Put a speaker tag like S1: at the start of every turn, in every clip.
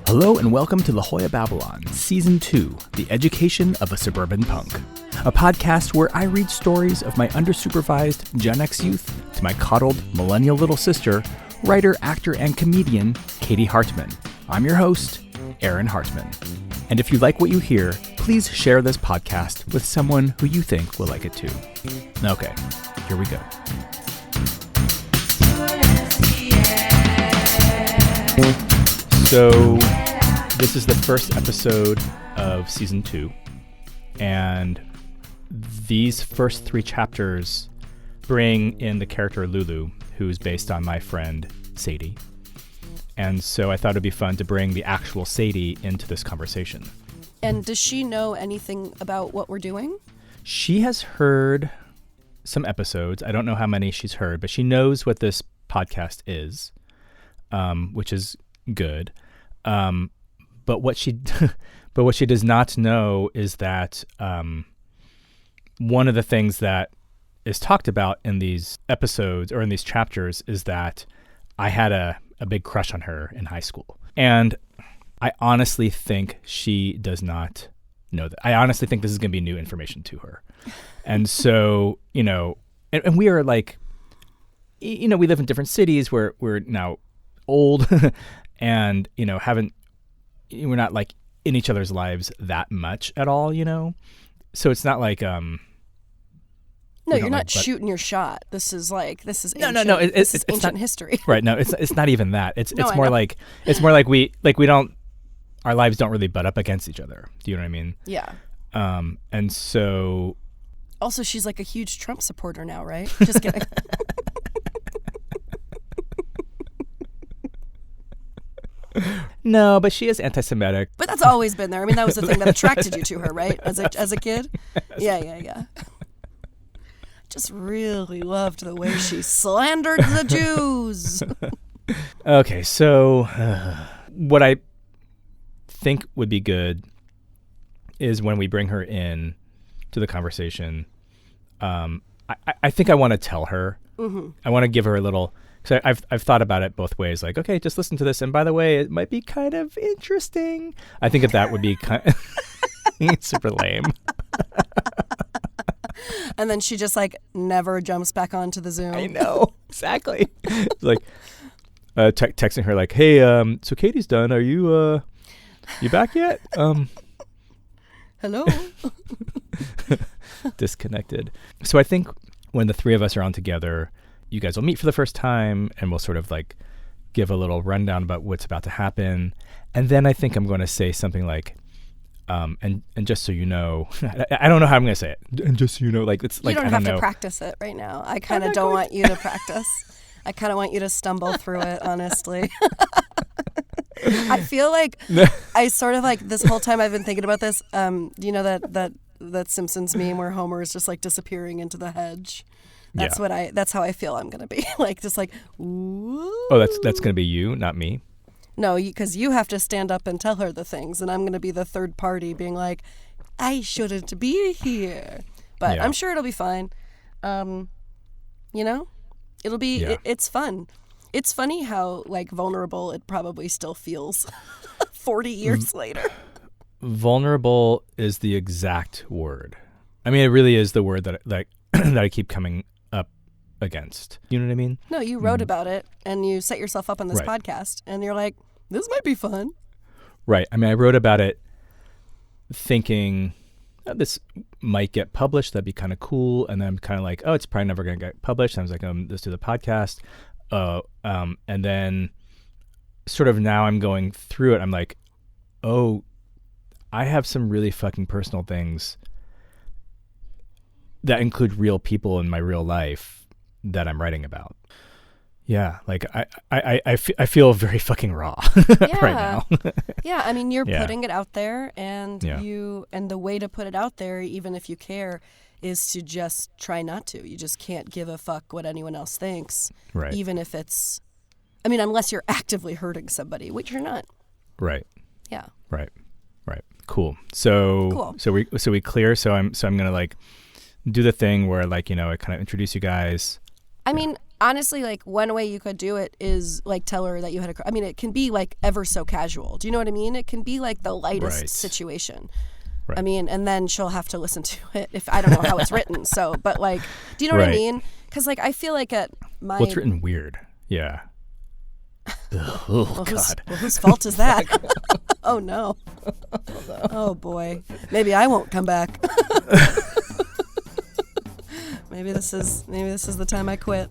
S1: Hello and welcome to La Jolla Babylon, Season 2, The Education of a Suburban Punk, a podcast where I read stories of my undersupervised Gen X youth to my coddled millennial little sister, writer, actor, and comedian, Katie Hartman. I'm your host, Aaron Hartman. And if you like what you hear, please share this podcast with someone who you think will like it too. Okay, here we go. So, this is the first episode of Season 2, and these first 3 chapters bring in the character Lulu, who's based on my friend Sadie. And so I thought it'd be fun to bring the actual Sadie into this conversation.
S2: And does she know anything about what we're doing?
S1: She has heard some episodes. I don't know how many she's heard, but she knows what this podcast is, which is good. But what she does not know is that one of the things that is talked about in these episodes or in these chapters is that I had a big crush on her in high school. And I honestly think she does not know that. I honestly think this is going to be new information to her. And so, and we are like, we live in different cities where we're now old and, we're not like in each other's lives that much at all, So it's not like,
S2: no, you're not shooting your shot. This is ancient.
S1: No. It's
S2: ancient
S1: not,
S2: history.
S1: Right. No, it's not even that. It's more like we don't, our lives don't really butt up against each other. Do you know what I mean?
S2: Yeah.
S1: And so.
S2: Also, she's like a huge Trump supporter now, right? Just kidding.
S1: No, but she is anti-Semitic.
S2: But that's always been there. I mean, that was the thing that attracted you to her, right? As a kid? Yeah. Just really loved the way she slandered the Jews.
S1: Okay, so what I think would be good is when we bring her in to the conversation, I think I want to tell her. Mm-hmm. I want to give her a little... So I've thought about it both ways. Like, okay, just listen to this. And by the way, it might be kind of interesting. I think that would be kind of super lame.
S2: And then she just never jumps back onto the Zoom.
S1: I know. Exactly. It's like texting her like, hey, so Katie's done. Are you back yet?
S2: Hello.
S1: Disconnected. So I think when the 3 of us are on together, you guys will meet for the first time and we'll sort of give a little rundown about what's about to happen. And then I think I'm going to say something like, and just so you know, I don't know how I'm going to say it. And just so you know, it's like,
S2: you don't have to practice it right now. I kind of don't want you to practice. I kind of want you to stumble through it, honestly. I feel like I sort of this whole time I've been thinking about this. That Simpsons meme where Homer is just disappearing into the hedge. That's how I feel I'm going to be. Ooh.
S1: Oh, that's going to be you, not me?
S2: No, because you have to stand up and tell her the things, and I'm going to be the third party being like, I shouldn't be here. But yeah. I'm sure it'll be fine. It'll be, it's fun. It's funny how, vulnerable it probably still feels 40 years later.
S1: Vulnerable is the exact word. I mean, it really is the word that that I keep coming up against. You know what I mean?
S2: No, you wrote about it and you set yourself up on this podcast and you're like, this might be fun.
S1: Right. I mean, I wrote about it thinking this might get published. That'd be kind of cool. And then I'm kind of like, oh, it's probably never going to get published. And I was like, let's do the podcast. And then sort of now I'm going through it. I'm like, oh, I have some really fucking personal things that include real people in my real life that I'm writing about. Yeah, I feel very fucking raw right now.
S2: Yeah, I mean, you're putting it out there, and and the way to put it out there, even if you care, is to just try not to. You just can't give a fuck what anyone else thinks,
S1: right?
S2: Even if it's, I mean, unless you're actively hurting somebody, which you're not.
S1: Right.
S2: Yeah.
S1: Right. Cool. So we clear. So I'm gonna do the thing where I kind of introduce you guys.
S2: I mean, honestly, like one way you could do it is like tell her that you had I mean, it can be like ever so casual. Do you know what I mean? It can be like the lightest situation. I
S1: Right.
S2: mean, and then she'll have to listen to it if I don't know how it's written. So, but like, do you know what I
S1: Right.
S2: mean? Because like I feel like at my
S1: Well, it's written weird. Yeah. Oh God.
S2: whose fault is that? Oh no. Oh boy. Maybe I won't come back. Maybe this is the time I quit.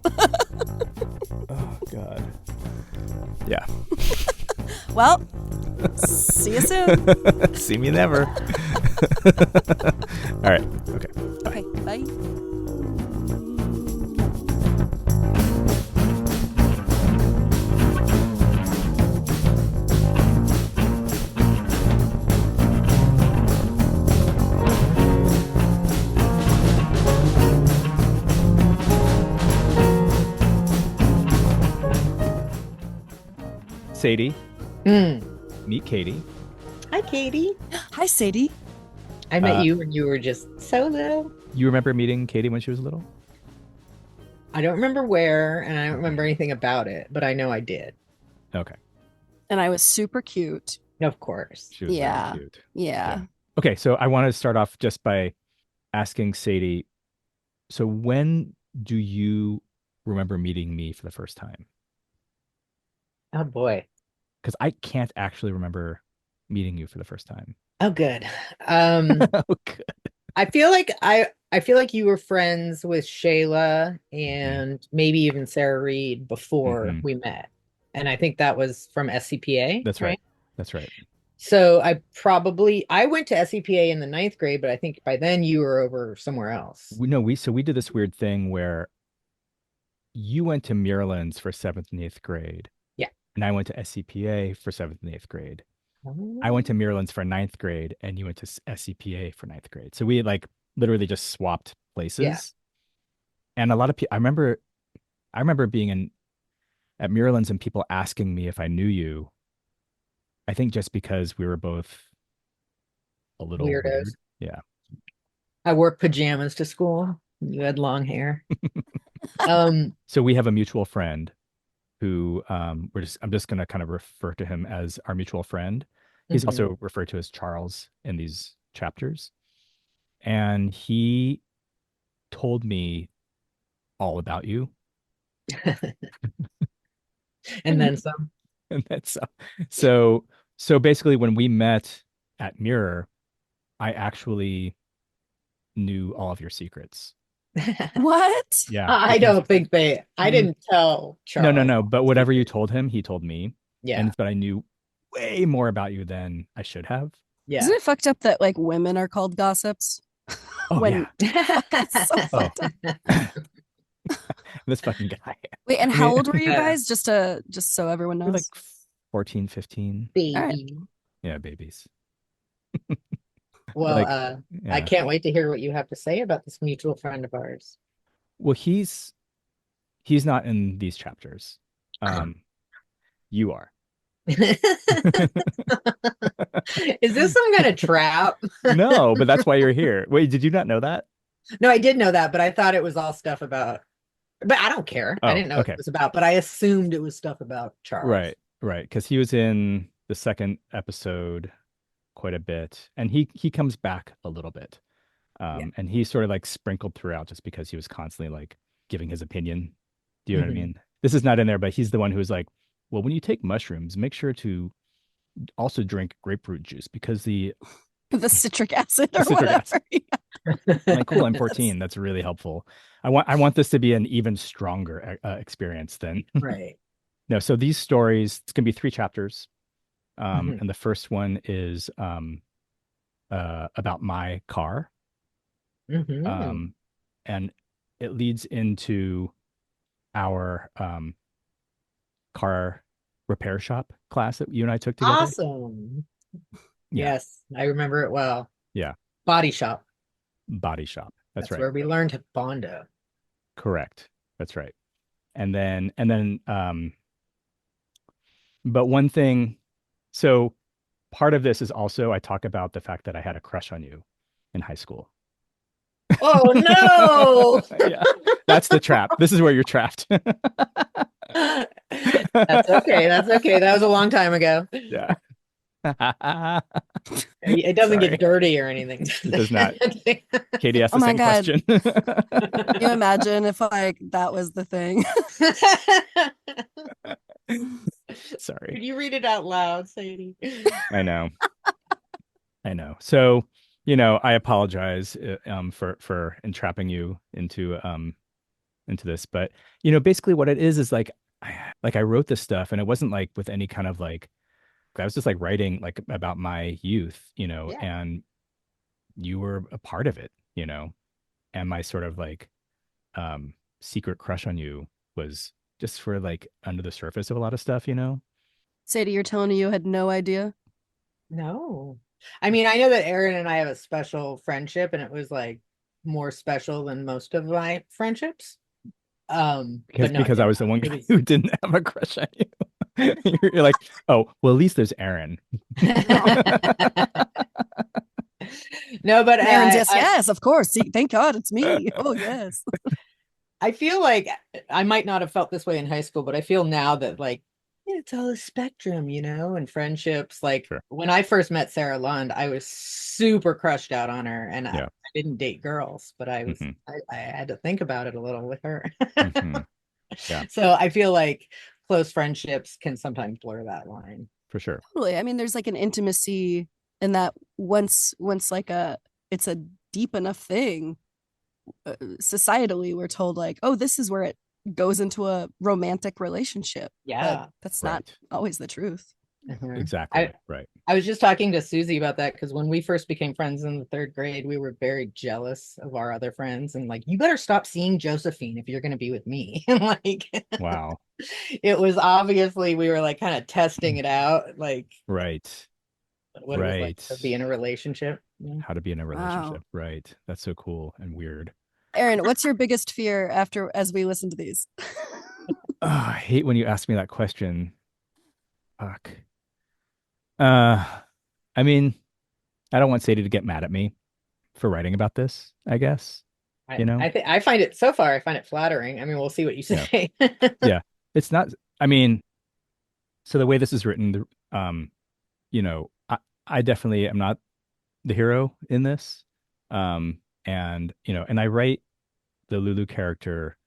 S1: Oh God. Yeah.
S2: Well, see you soon.
S1: See me never. All right. Okay.
S2: Okay, bye.
S1: Sadie,
S3: Mm.
S1: meet Katie.
S3: Hi, Katie.
S2: Hi, Sadie.
S3: I met you when you were just so little.
S1: You remember meeting Katie when she was little?
S3: I don't remember where, and I don't remember anything about it, but I know I did.
S1: Okay.
S2: And I was super cute.
S3: Of course.
S1: She was
S2: Yeah.
S1: very cute.
S2: Yeah.
S1: Okay, so I want to start off just by asking Sadie, so when do you remember meeting me for the first time?
S3: Oh boy.
S1: Because I can't actually remember meeting you for the first time.
S3: Oh good.
S1: Oh, good.
S3: I feel like you were friends with Shayla and maybe even Sarah Reed before we met. And I think that was from SCPA.
S1: That's right. That's right.
S3: So I went to SCPA in the 9th grade, but I think by then you were over somewhere else.
S1: We did this weird thing where you went to Maryland's for 7th and 8th grade.
S3: Yeah.
S1: And I went to SCPA for 7th and 8th grade. I went to Maryland's for 9th grade and you went to SCPA for 9th grade. So we like literally just swapped places.
S3: Yeah.
S1: And a lot of people, I remember being at Maryland's and people asking me if I knew you. I think just because we were both a little
S3: Weirdos.
S1: weird. Yeah.
S3: I wore pajamas to school. You had long hair.
S1: So we have a mutual friend who I'm just going to kind of refer to him as our mutual friend. He's also referred to as Charles in these chapters. And he told me all about you.
S3: And then some.
S1: And that's so basically when we met at Mirror, I actually knew all of your secrets.
S2: What?
S1: Yeah.
S3: I don't think I didn't tell Charles.
S1: No. But whatever you told him, he told me.
S3: Yeah.
S1: But I knew way more about you than I should have.
S3: Yeah.
S2: Isn't it fucked up that like women are called gossips?
S1: Oh, yeah.
S2: That's so fucked up.
S1: This fucking guy.
S2: Wait, and how old were you guys? Just so everyone knows.
S1: We're like 14, 15.
S3: Baby.
S2: Right.
S1: Yeah, babies.
S3: Well,
S1: yeah.
S3: I can't wait to hear what you have to say about this mutual friend of ours.
S1: Well, he's not in these chapters. You are.
S3: Is this some kind of trap?
S1: No, but that's why you're here. Wait, did you not know that?
S3: No, I did know that, but I thought it was all stuff about. But I don't care. I didn't know what it was about, but I assumed it was stuff about Charles.
S1: Right. Because he was in the second episode quite a bit, and he comes back a little bit, and he's sort of like sprinkled throughout just because he was constantly like giving his opinion. Do you know what I mean? This is not in there, but he's the one who's like, well, when you take mushrooms, make sure to also drink grapefruit juice because the
S2: citric acid or whatever.
S1: I'm like, cool, I'm 14. That's really helpful. I want this to be an even stronger experience than
S3: right.
S1: No, so these stories, it's gonna be 3 chapters. And the first one is about my car. And it leads into our car repair shop class that you and I took together.
S3: Awesome. Yeah. Yes, I remember it well.
S1: Yeah.
S3: Body shop.
S1: That's right.
S3: Where we learned Bondo.
S1: Correct. That's right. And then but one thing, so part of this is also I talk about the fact that I had a crush on you in high school.
S3: Oh no.
S1: Yeah, that's the trap. This is where you're trapped.
S3: That's okay. That's okay. That was a long time ago.
S1: Yeah.
S3: It doesn't
S1: Sorry,
S3: get dirty or anything.
S1: it does not. Katie asked
S2: Oh
S1: the
S2: my
S1: same
S2: God.
S1: question.
S2: Can you imagine if like that was the thing?
S1: Sorry.
S3: Could you read it out loud, Sadie?
S1: I know. I know. So, I apologize for entrapping you into this, but basically what it is like I wrote this stuff and it wasn't like with any kind of like I was just like writing like about my youth,
S3: Yeah.
S1: and you were a part of it, and my sort of like secret crush on you was just for like under the surface of a lot of stuff.
S2: Sadie, you're telling me you had no idea?
S3: No. I mean, I know that Aaron and I have a special friendship, and it was like more special than most of my friendships.
S1: Because
S3: But no, I
S1: because I
S3: didn't
S1: was the
S3: know.
S1: one
S3: It
S1: guy
S3: was
S1: who didn't have a crush on you. You're like, oh, well, at least there's Aaron.
S3: no, but
S2: And Aaron's yes, of course. See, thank God it's me. Oh yes.
S3: I feel like I might not have felt this way in high school, but I feel now that like it's all a spectrum, and friendships. Like
S1: Sure.
S3: when I first met Sarah Lund, I was super crushed out on her, and
S1: Yeah.
S3: I didn't date girls, but
S1: Hmm.
S3: I had to think about it a little with her.
S1: Hmm. Yeah,
S3: So I feel like close friendships can sometimes blur that line.
S1: for sure.
S2: Totally. I mean, there's like an intimacy in that once like it's a deep enough thing. Societally, we're told like, oh, this is where it goes into a romantic relationship, but
S3: Yeah.
S2: that's not
S1: Right.
S2: always the truth.
S1: Exactly. Right.
S3: I was just talking to Susie about that because when we first became friends in the third grade, we were very jealous of our other friends and like, you better stop seeing Josephine if you're going to be with me. And like,
S1: Wow.
S3: it was obviously we were like kind of testing it out, like
S1: Right.
S3: what it was like to be
S1: Right.
S3: in a relationship. Yeah.
S1: How to be in a
S2: Wow.
S1: relationship. Right. That's so cool and weird.
S2: Aaron, what's your biggest fear after as we listen to these?
S1: Oh, I hate when you ask me that question. Fuck. Uh, I mean, I don't want Sadie to get mad at me for writing about this, I guess. You know?
S3: I find it so far, I find it flattering. I mean, we'll see what you
S1: Yeah.
S3: say.
S1: Yeah. It's not, I mean, so the way this is written, I definitely am not the hero in this. And I write the Lulu character,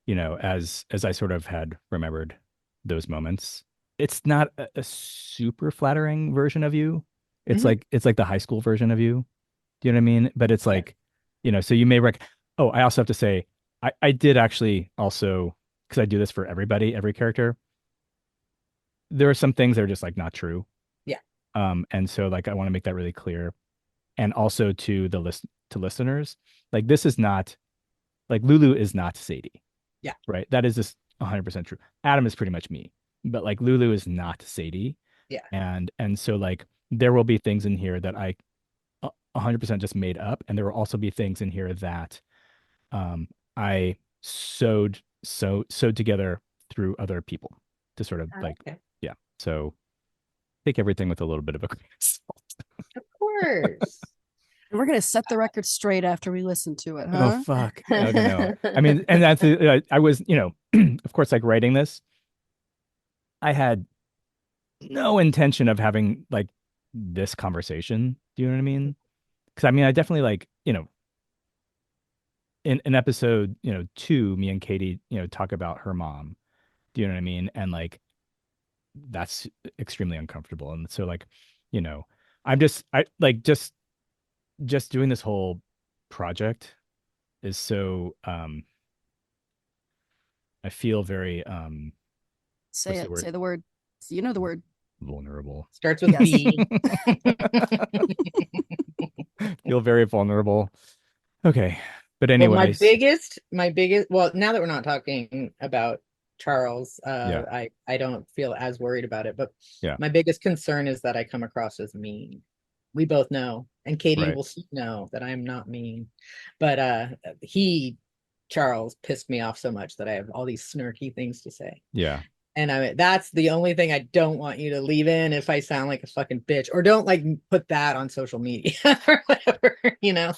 S1: as I sort of had remembered those moments. It's not a super flattering version of you.
S3: Mhm.
S1: It's like the high school version of you. Do you know what I mean? But it's
S3: Yeah.
S1: like, so you may oh, I also have to say, I did actually also, because I do this for everybody, every character, there are some things that are just like not true.
S3: Yeah.
S1: And so like I want to make that really clear. And also to to listeners, like this is not like Lulu is not Sadie.
S3: Yeah.
S1: Right. That is just 100% true. Adam is pretty much me, but like Lulu is not Sadie.
S3: Yeah.
S1: And so like there will be things in here that I 100% just made up, and there will also be things in here that I sewed together through other people to sort of like,
S3: Okay.
S1: yeah. So take everything with a little bit of a grain of salt.
S3: Of course.
S2: And we're gonna set the record straight after we listen to it,
S1: Oh
S2: huh?
S1: fuck. Okay, no. I mean, and that's I was, of course, like writing this, I had no intention of having like this conversation. Do you know what I mean? Because I mean, I definitely like, in episode, 2, me and Katie, talk about her mom. Do you know what I mean? And like that's extremely uncomfortable. And so like, you know, I like just doing this whole project is so I feel very
S2: Say
S1: what's the
S2: it.
S1: word?
S2: Say the word. You know the word.
S1: Vulnerable.
S3: Starts with
S2: Yes.
S3: B.
S1: Feel very vulnerable. Okay. But
S3: Well,
S1: anyways,
S3: well, now that we're not talking about Charles,
S1: yeah.
S3: I don't feel as worried about it, but
S1: Yeah.
S3: my biggest concern is that I come across as mean. We both know, and Katie
S1: Right.
S3: will know that I'm not mean, but Charles pissed me off so much that I have all these snarky things to say.
S1: Yeah.
S3: And that's the only thing I don't want you to leave in if I sound like a fucking bitch, or don't like put that on social media or whatever, you know.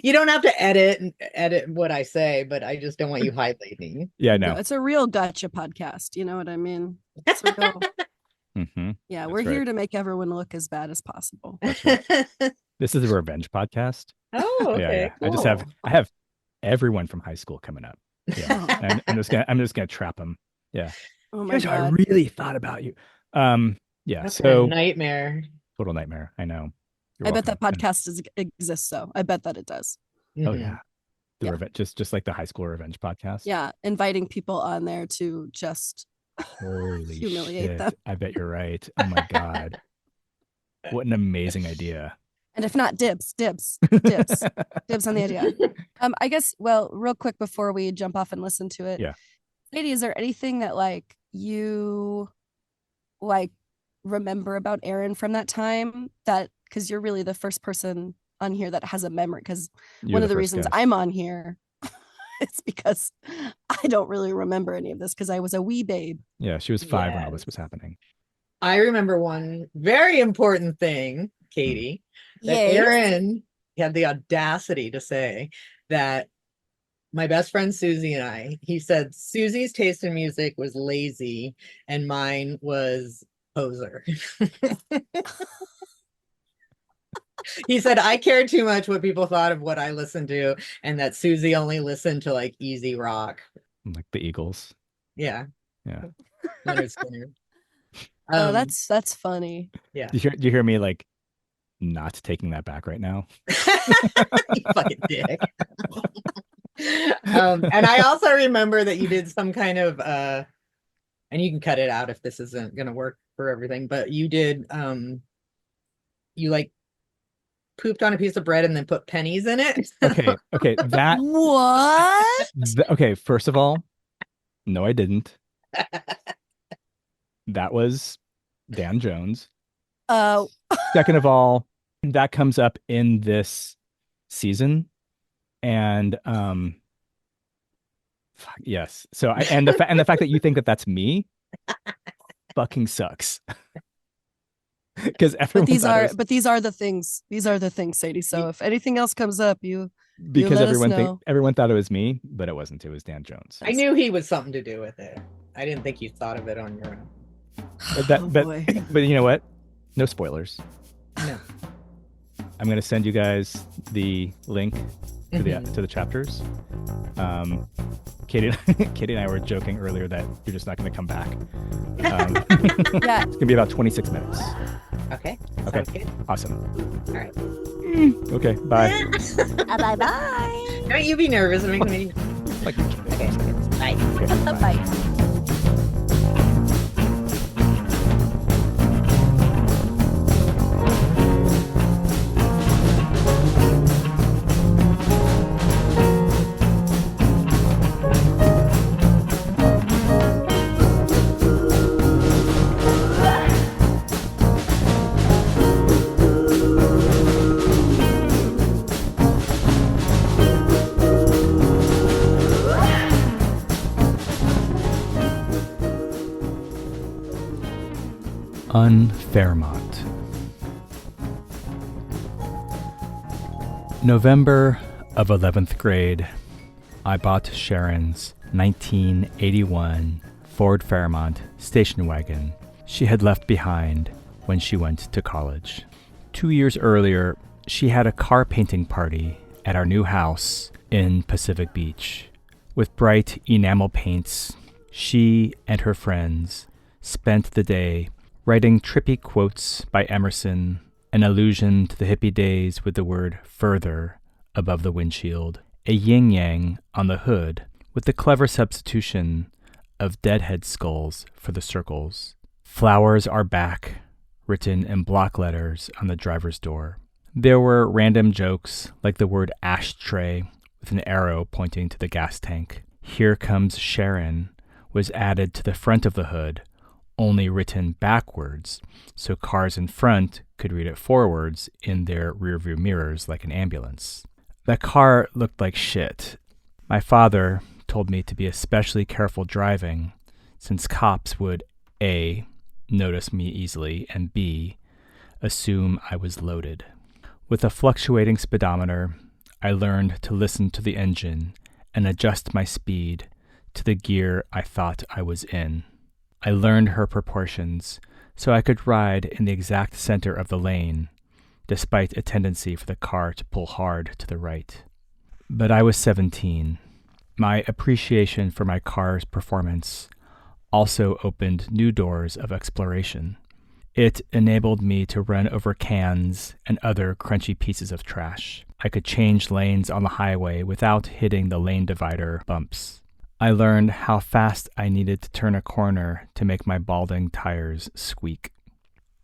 S3: You don't have to edit what I say, but I just don't want you highlighting.
S1: Yeah, no.
S2: It's a real gotcha podcast. You know what I mean? It's real. Yeah, we're here to make everyone look as bad as possible.
S1: Right. This is a revenge podcast.
S3: Oh, okay.
S1: Yeah. Cool. I have everyone from high school coming up. Yeah. I'm just gonna trap them. Yeah.
S2: Oh my God.
S1: I really thought about you. Yeah.
S3: That's
S1: so
S3: a nightmare.
S1: Total nightmare. I know.
S2: I bet that podcast exists. So I bet that it does.
S1: Oh yeah. Revenge, just like the high school revenge podcast.
S2: Yeah, inviting people on there to just
S1: holy
S2: humiliate
S1: shit.
S2: them.
S1: I bet you're right. Oh my God. What an amazing idea.
S2: And if not, dibs on the idea. I guess, well, real quick before we jump off and listen to it.
S1: Yeah.
S2: Lady, is there anything that like you like remember about Aaron from that time, that because you're really the first person on here that has a memory, because one of the reasons I'm on here it's because I don't really remember any of this because I was a wee babe.
S1: Yeah, she was 5 when all this was happening.
S3: I remember one very important thing, Katie, that Aaron had the audacity to say that my best friend Susie and I, he said Susie's taste in music was lazy and mine was poser. He said I cared too much what people thought of what I listened to, and that Susie only listened to like easy rock,
S1: like the Eagles.
S3: Yeah. Leonard Skinner.
S2: Oh, that's funny.
S3: Yeah.
S1: Do you hear me like not taking that back right now?
S3: You fucking dick. And I also remember that you did some kind of and you can cut it out if this isn't gonna work for everything, but you did you like pooped on a piece of bread and then put pennies in it.
S1: Okay, that
S2: what?
S1: Okay, first of all, no, I didn't. That was Dan Jones.
S2: Oh.
S1: Second of all, that comes up in this season, and yes. So and the fact that you think that that's me, fucking sucks. Because everyone.
S2: But these are the things. These are the things, Sadie. So if anything else comes up,
S1: because everyone thought it was me, but it wasn't. It was Dan Jones.
S3: I knew he was something to do with it. I didn't think you thought of it on your own.
S1: But you know what? No spoilers.
S3: No.
S1: I'm gonna send you guys the link to the chapters. Katie and I were joking earlier that you're just not gonna come back.
S2: Yeah.
S1: It's gonna be about 26 minutes.
S3: Okay.
S1: Okay.
S3: Good.
S1: Awesome.
S3: All right.
S1: Okay. Bye.
S2: Bye.
S3: Don't you be nervous. It makes me. Okay. Bye.
S1: Okay, bye.
S2: Bye.
S1: Unfairmont. November of 11th grade, I bought Sharon's 1981 Ford Fairmont station wagon she had left behind when she went to college. 2 years earlier, she had a car painting party at our new house in Pacific Beach. With bright enamel paints, she and her friends spent the day writing trippy quotes by Emerson, an allusion to the hippie days with the word further above the windshield, a yin-yang on the hood with the clever substitution of deadhead skulls for the circles. Flowers are back, written in block letters on the driver's door. There were random jokes like the word ashtray with an arrow pointing to the gas tank. Here Comes Sharon was added to the front of the hood, only written backwards, so cars in front could read it forwards in their rearview mirrors like an ambulance. The car looked like shit. My father told me to be especially careful driving, since cops would A, notice me easily, and B, assume I was loaded. With a fluctuating speedometer, I learned to listen to the engine and adjust my speed to the gear I thought I was in. I learned her proportions so I could ride in the exact center of the lane, despite a tendency for the car to pull hard to the right. But I was 17. My appreciation for my car's performance also opened new doors of exploration. It enabled me to run over cans and other crunchy pieces of trash. I could change lanes on the highway without hitting the lane divider bumps. I learned how fast I needed to turn a corner to make my balding tires squeak.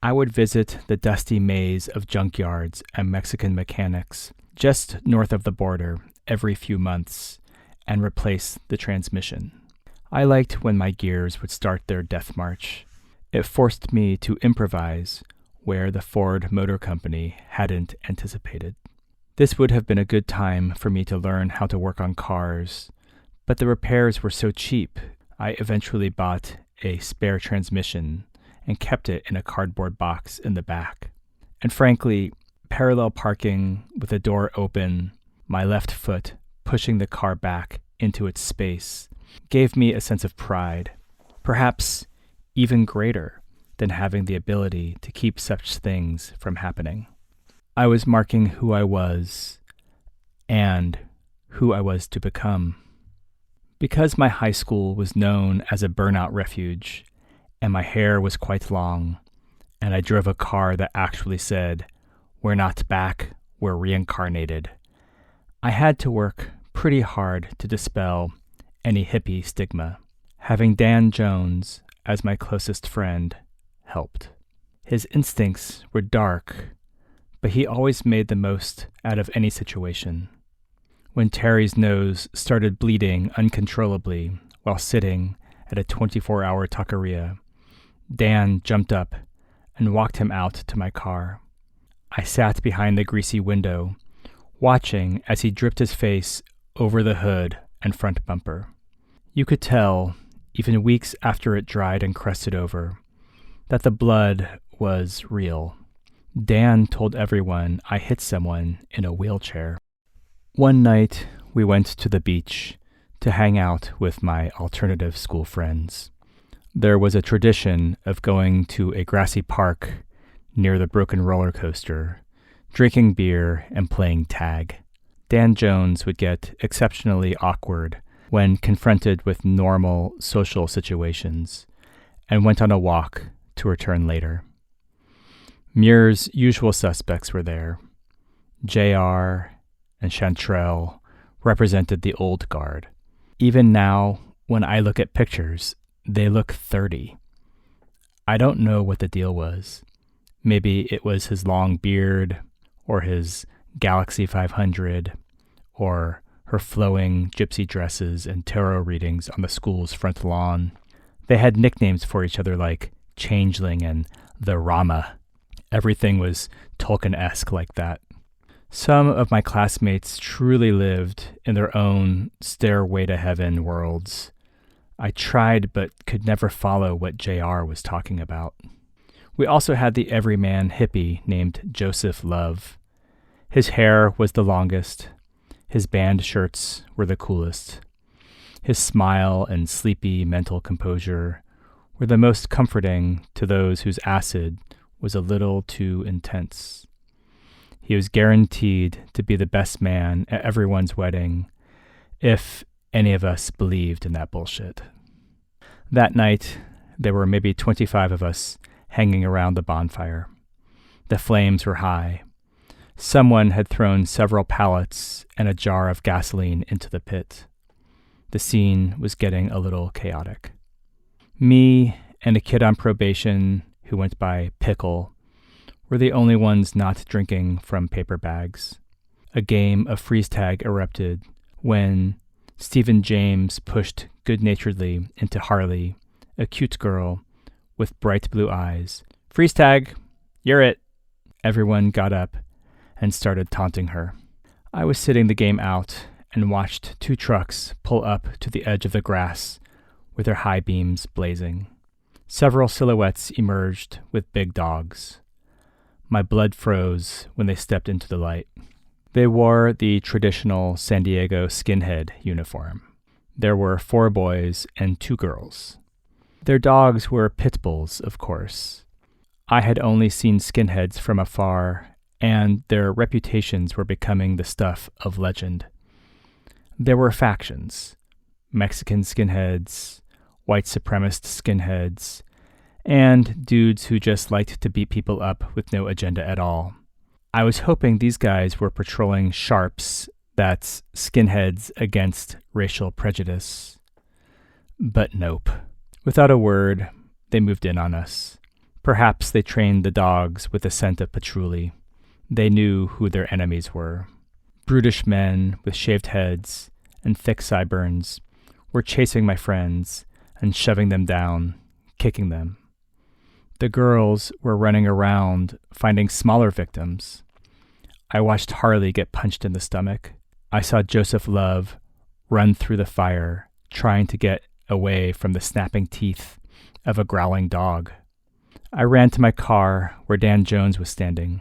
S1: I would visit the dusty maze of junkyards and Mexican mechanics just north of the border every few months and replace the transmission. I liked when my gears would start their death march. It forced me to improvise where the Ford Motor Company hadn't anticipated. This would have been a good time for me to learn how to work on cars, but the repairs were so cheap, I eventually bought a spare transmission and kept it in a cardboard box in the back. And frankly, parallel parking with the door open, my left foot pushing the car back into its space, gave me a sense of pride, perhaps even greater than having the ability to keep such things from happening. I was marking who I was and who I was to become. Because my high school was known as a burnout refuge, and my hair was quite long, and I drove a car that actually said, "We're not back, we're reincarnated," I had to work pretty hard to dispel any hippie stigma. Having Dan Jones as my closest friend helped. His instincts were dark, but he always made the most out of any situation. When Terry's nose started bleeding uncontrollably while sitting at a 24-hour taqueria, Dan jumped up and walked him out to my car. I sat behind the greasy window, watching as he dripped his face over the hood and front bumper. You could tell, even weeks after it dried and crusted over, that the blood was real. Dan told everyone I hit someone in a wheelchair. One night, we went to the beach to hang out with my alternative school friends. There was a tradition of going to a grassy park near the broken roller coaster, drinking beer and playing tag. Dan Jones would get exceptionally awkward when confronted with normal social situations and went on a walk to return later. Muir's usual suspects were there. JR and Chantrell represented the old guard. Even now, when I look at pictures, they look 30. I don't know what the deal was. Maybe it was his long beard, or his Galaxy 500, or her flowing gypsy dresses and tarot readings on the school's front lawn. They had nicknames for each other like Changeling and the Rama. Everything was Tolkien-esque like that. Some of my classmates truly lived in their own stairway to heaven worlds. I tried but could never follow what JR was talking about. We also had the everyman hippie named Joseph Love. His hair was the longest. His band shirts were the coolest. His smile and sleepy mental composure were the most comforting to those whose acid was a little too intense. He was guaranteed to be the best man at everyone's wedding, if any of us believed in that bullshit. That night, there were maybe 25 of us hanging around the bonfire. The flames were high. Someone had thrown several pallets and a jar of gasoline into the pit. The scene was getting a little chaotic. Me and a kid on probation who went by Pickle were the only ones not drinking from paper bags. A game of freeze tag erupted when Stephen James pushed good-naturedly into Harley, a cute girl with bright blue eyes. "Freeze tag! You're it!" Everyone got up and started taunting her. I was sitting the game out and watched two trucks pull up to the edge of the grass with their high beams blazing. Several silhouettes emerged with big dogs. My blood froze when they stepped into the light. They wore the traditional San Diego skinhead uniform. There were 4 boys and 2 girls. Their dogs were pit bulls, of course. I had only seen skinheads from afar, and their reputations were becoming the stuff of legend. There were factions: Mexican skinheads, white supremacist skinheads, and dudes who just liked to beat people up with no agenda at all. I was hoping these guys were patrolling sharps, that's skinheads against racial prejudice. But nope. Without a word, they moved in on us. Perhaps they trained the dogs with the scent of patchouli. They knew who their enemies were. Brutish men with shaved heads and thick sideburns were chasing my friends and shoving them down, kicking them. The girls were running around finding smaller victims. I watched Harley get punched in the stomach. I saw Joseph Love run through the fire, trying to get away from the snapping teeth of a growling dog. I ran to my car where Dan Jones was standing.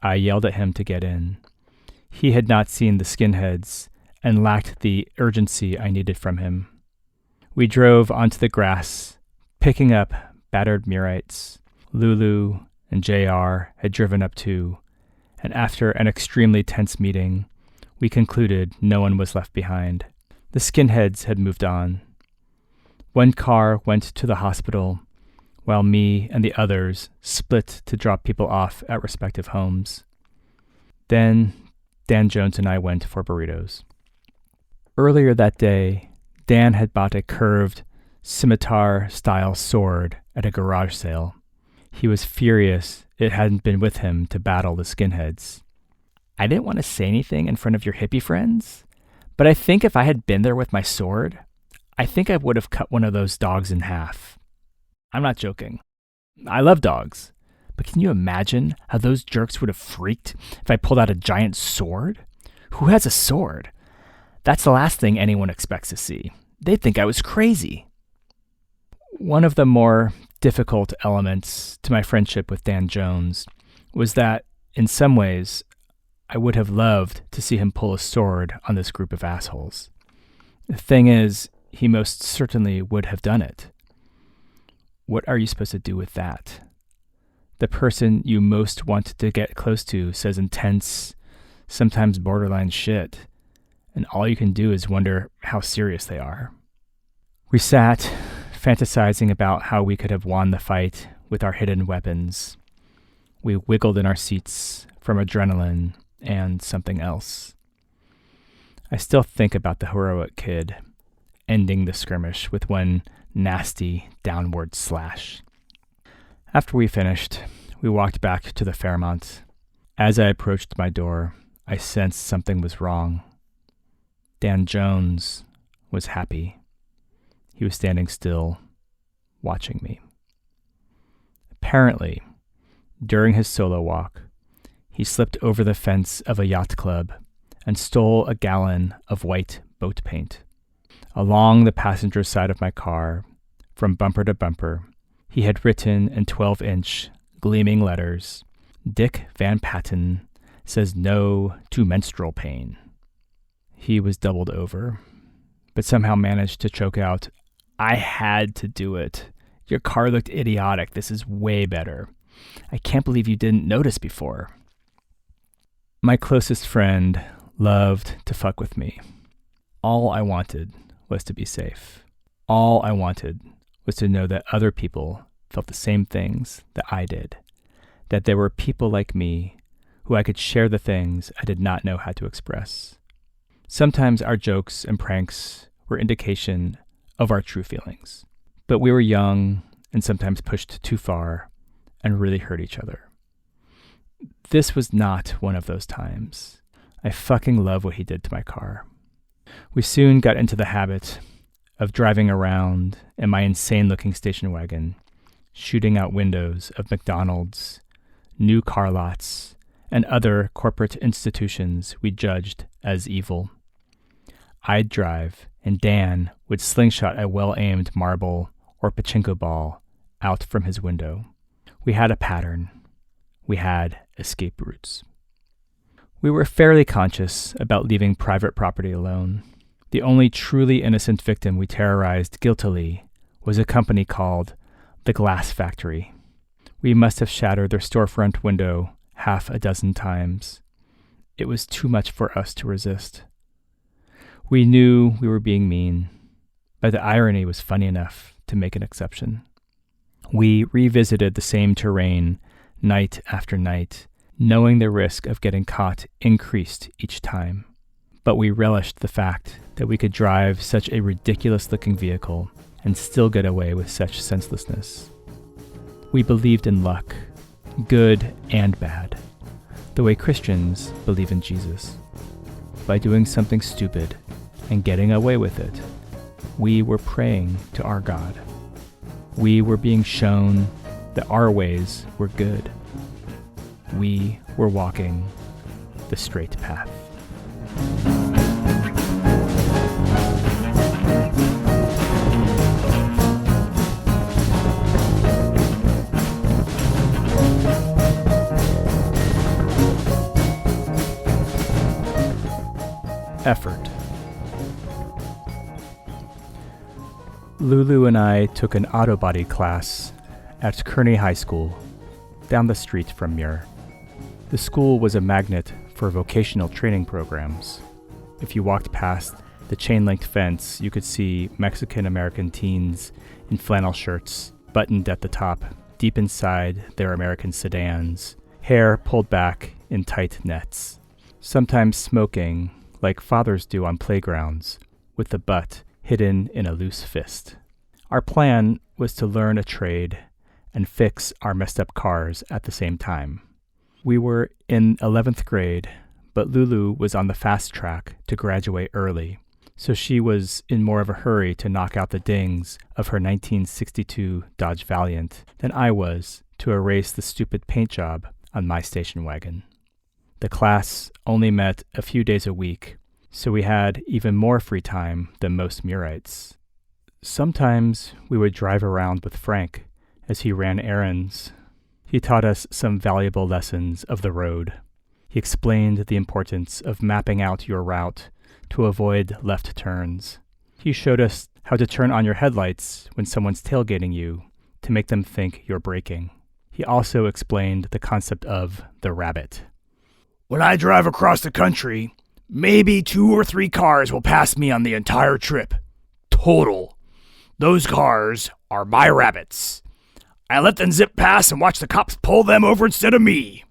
S1: I yelled at him to get in. He had not seen the skinheads and lacked the urgency I needed from him. We drove onto the grass, picking up battered Murites. Lulu and JR had driven up too, and after an extremely tense meeting, we concluded no one was left behind. The skinheads had moved on. One car went to the hospital, while me and the others split to drop people off at respective homes. Then Dan Jones and I went for burritos. Earlier that day, Dan had bought a curved scimitar-style sword at a garage sale. He was furious it hadn't been with him to battle the skinheads. I didn't want to say anything in front of your hippie friends, but I think if I had been there with my sword, I think I would have cut one of those dogs in half. I'm not joking. I love dogs, but can you imagine how those jerks would have freaked if I pulled out a giant sword? Who has a sword? That's the last thing anyone expects to see. They'd think I was crazy. One of the more difficult elements to my friendship with Dan Jones was that, in some ways, I would have loved to see him pull a sword on this group of assholes. The thing is, he most certainly would have done it. What are you supposed to do with that? The person you most want to get close to says intense, sometimes borderline shit, and all you can do is wonder how serious they are. We sat, fantasizing about how we could have won the fight with our hidden weapons. We wiggled in our seats from adrenaline and something else. I still think about the heroic kid ending the skirmish with one nasty downward slash. After we finished, we walked back to the Fairmont. As I approached my door, I sensed something was wrong. Dan Jones was happy. He was standing still, watching me. Apparently, during his solo walk, he slipped over the fence of a yacht club and stole a gallon of white boat paint. Along the passenger side of my car, from bumper to bumper, he had written in 12-inch, gleaming letters, "Dick Van Patten says no to menstrual pain." He was doubled over, but somehow managed to choke out, "I had to do it. Your car looked idiotic. This is way better. I can't believe you didn't notice before." My closest friend loved to fuck with me. All I wanted was to be safe. All I wanted was to know that other people felt the same things that I did, that there were people like me who I could share the things I did not know how to express. Sometimes our jokes and pranks were indication of our true feelings, but we were young and sometimes pushed too far and really hurt each other. This was not one of those times. I fucking love what he did to my car. We soon got into the habit of driving around in my insane-looking station wagon, shooting out windows of McDonald's, new car lots, and other corporate institutions we judged as evil. I'd drive, and Dan would slingshot a well-aimed marble or pachinko ball out from his window. We had a pattern. We had escape routes. We were fairly conscious about leaving private property alone. The only truly innocent victim we terrorized guiltily was a company called The Glass Factory. We must have shattered their storefront window half a dozen times. It was too much for us to resist. We knew we were being mean, but the irony was funny enough to make an exception. We revisited the same terrain night after night, knowing the risk of getting caught increased each time. But we relished the fact that we could drive such a ridiculous-looking vehicle and still get away with such senselessness. We believed in luck, good and bad, the way Christians believe in Jesus. By doing something stupid and getting away with it, we were praying to our God. We were being shown that our ways were good. We were walking the straight path. Effort. Lulu and I took an auto body class at Kearney High School, down the street from Muir. The school was a magnet for vocational training programs. If you walked past the chain-link fence, you could see Mexican-American teens in flannel shirts, buttoned at the top, deep inside their American sedans, hair pulled back in tight nets, sometimes smoking like fathers do on playgrounds, with the butt hidden in a loose fist. Our plan was to learn a trade and fix our messed up cars at the same time. We were in 11th grade, but Lulu was on the fast track to graduate early, so she was in more of a hurry to knock out the dings of her 1962 Dodge Valiant than I was to erase the stupid paint job on my station wagon. The class only met a few days a week, so we had even more free time than most Murites. Sometimes we would drive around with Frank as he ran errands. He taught us some valuable lessons of the road. He explained the importance of mapping out your route to avoid left turns. He showed us how to turn on your headlights when someone's tailgating you to make them think you're braking. He also explained the concept of the rabbit. When I drive across the country, maybe 2 or 3 cars will pass me on the entire trip. Total. Those cars are my rabbits. I let them zip past and watch the cops pull them over instead of me.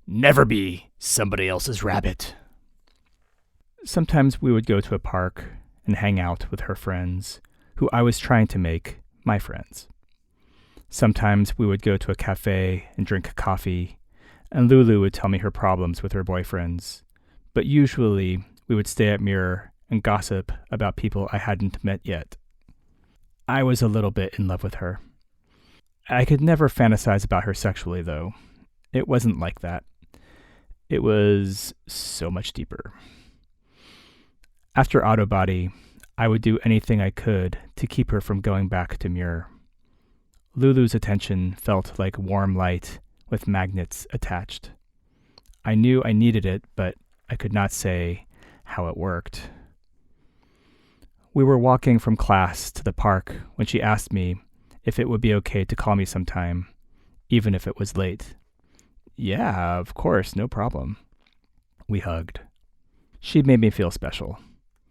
S1: Never be somebody else's rabbit. Sometimes we would go to a park and hang out with her friends, who I was trying to make my friends. Sometimes we would go to a cafe and drink coffee, and Lulu would tell me her problems with her boyfriends. But usually, we would stay at Muir and gossip about people I hadn't met yet. I was a little bit in love with her. I could never fantasize about her sexually, though. It wasn't like that. It was so much deeper. After Auto Body, I would do anything I could to keep her from going back to Muir. Lulu's attention felt like warm light with magnets attached. I knew I needed it, but I could not say how it worked. We were walking from class to the park when she asked me if it would be okay to call me sometime, even if it was late. Yeah, of course, no problem. We hugged. She made me feel special.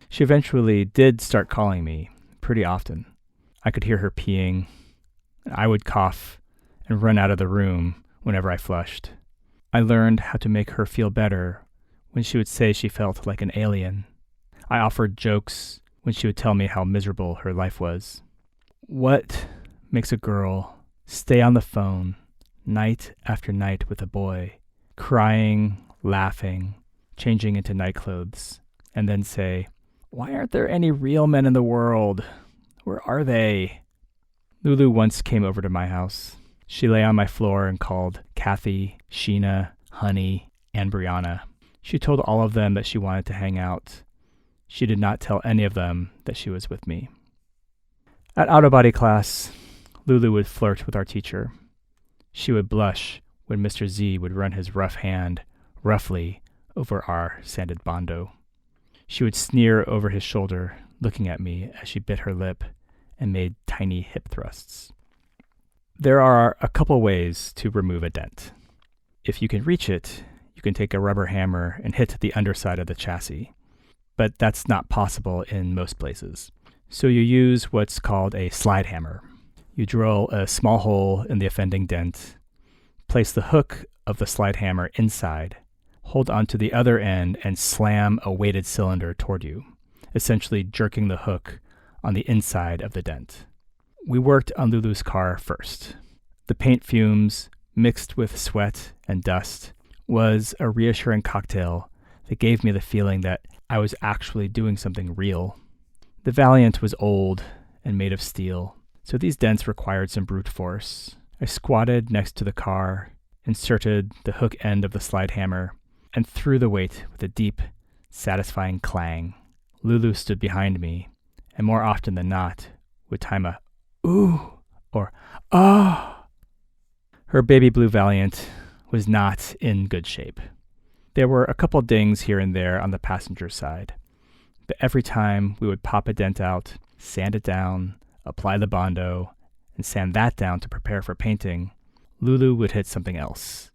S1: She eventually did start calling me pretty often. I could hear her peeing. I would cough and run out of the room whenever I flushed. I learned how to make her feel better when she would say she felt like an alien. I offered jokes when she would tell me how miserable her life was. What makes a girl stay on the phone night after night with a boy, crying, laughing, changing into nightclothes, and then say, "Why aren't there any real men in the world? Where are they?" Lulu once came over to my house. She lay on my floor and called Kathy, Sheena, Honey, and Brianna. She told all of them that she wanted to hang out. She did not tell any of them that she was with me. At auto body class, Lulu would flirt with our teacher. She would blush when Mr. Z would run his rough hand roughly over our sanded bondo. She would sneer over his shoulder, looking at me as she bit her lip and made tiny hip thrusts. There are a couple ways to remove a dent. If you can reach it, you can take a rubber hammer and hit the underside of the chassis. But that's not possible in most places. So you use what's called a slide hammer. You drill a small hole in the offending dent, place the hook of the slide hammer inside, hold onto the other end, and slam a weighted cylinder toward you, essentially jerking the hook on the inside of the dent. We worked on Lulu's car first. The paint fumes, mixed with sweat and dust, was a reassuring cocktail that gave me the feeling that I was actually doing something real. The Valiant was old and made of steel, so these dents required some brute force. I squatted next to the car, inserted the hook end of the slide hammer, and threw the weight with a deep, satisfying clang. Lulu stood behind me, and more often than not, would time a ooh or ah. Her baby blue Valiant was not in good shape. There were a couple dings here and there on the passenger side, but every time we would pop a dent out, sand it down, apply the Bondo, and sand that down to prepare for painting, Lulu would hit something else.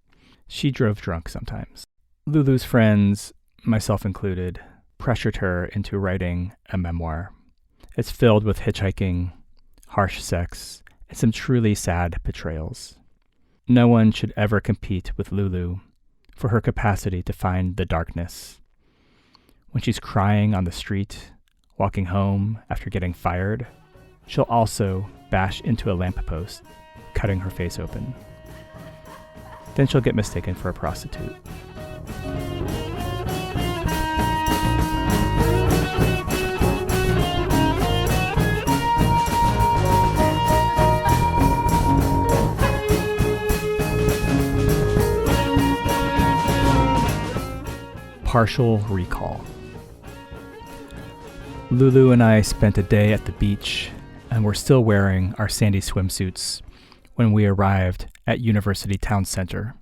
S1: She drove drunk sometimes. Lulu's friends, myself included, pressured her into writing a memoir. It's filled with hitchhiking, harsh sex, and some truly sad betrayals. No one should ever compete with Lulu for her capacity to find the darkness. When she's crying on the street, walking home after getting fired, she'll also bash into a lamppost, cutting her face open. Then she'll get mistaken for a prostitute. Partial recall. Lulu and I spent a day at the beach and were still wearing our sandy swimsuits when we arrived at University Town Center.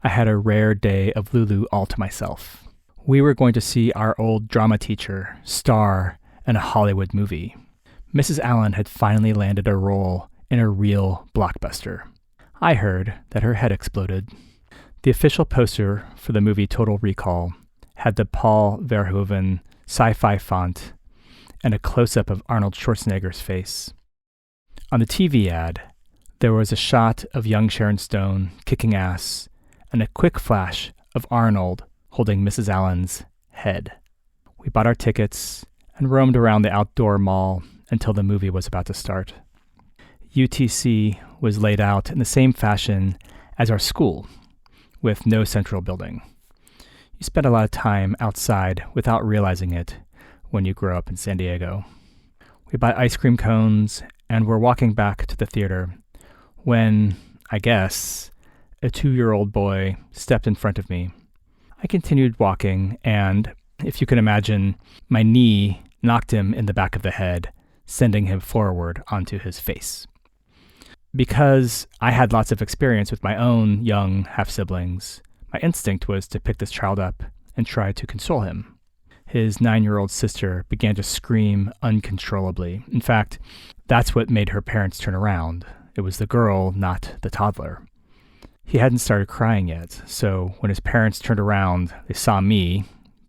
S1: I had a rare day of Lulu all to myself. We were going to see our old drama teacher star in a Hollywood movie. Mrs. Allen had finally landed a role in a real blockbuster. I heard that her head exploded. The official poster for the movie Total Recall had the Paul Verhoeven sci-fi font and a close-up of Arnold Schwarzenegger's face. On the TV ad, there was a shot of young Sharon Stone kicking ass and a quick flash of Arnold holding Mrs. Allen's head. We bought our tickets and roamed around the outdoor mall until the movie was about to start. UTC was laid out in the same fashion as our school, with no central building. You spend a lot of time outside without realizing it when you grow up in San Diego. We bought ice cream cones and were walking back to the theater when, I guess, a 2-year-old boy stepped in front of me. I continued walking and, if you can imagine, my knee knocked him in the back of the head, sending him forward onto his face. Because I had lots of experience with my own young half-siblings, my instinct was to pick this child up and try to console him. His 9-year-old sister began to scream uncontrollably. In fact, that's what made her parents turn around. It was the girl, not the toddler. He hadn't started crying yet, so when his parents turned around, they saw me,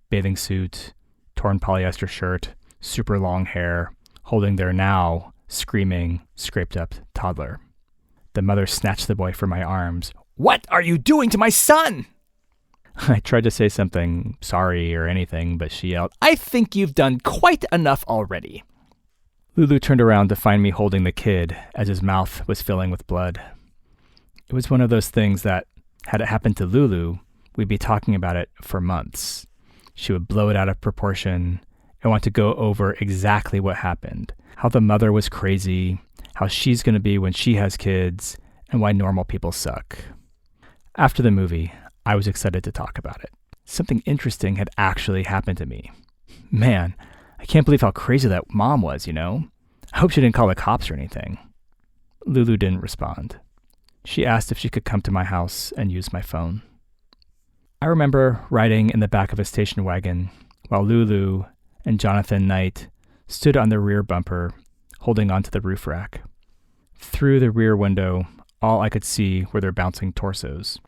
S1: bathing suit, torn polyester shirt, super long hair, holding their now screaming, scraped-up toddler. The mother snatched the boy from my arms. "What are you doing to my son?" I tried to say something, sorry or anything, but she yelled, "I think you've done quite enough already." Lulu turned around to find me holding the kid as his mouth was filling with blood. It was one of those things that, had it happened to Lulu, we'd be talking about it for months. She would blow it out of proportion and want to go over exactly what happened, how the mother was crazy, how she's going to be when she has kids, and why normal people suck. After the movie, I was excited to talk about it. Something interesting had actually happened to me. Man, I can't believe how crazy that mom was, I hope she didn't call the cops or anything. Lulu didn't respond. She asked if she could come to my house and use my phone. I remember riding in the back of a station wagon while Lulu and Jonathan Knight stood on the rear bumper, holding onto the roof rack. Through the rear window, all I could see were their bouncing torsos.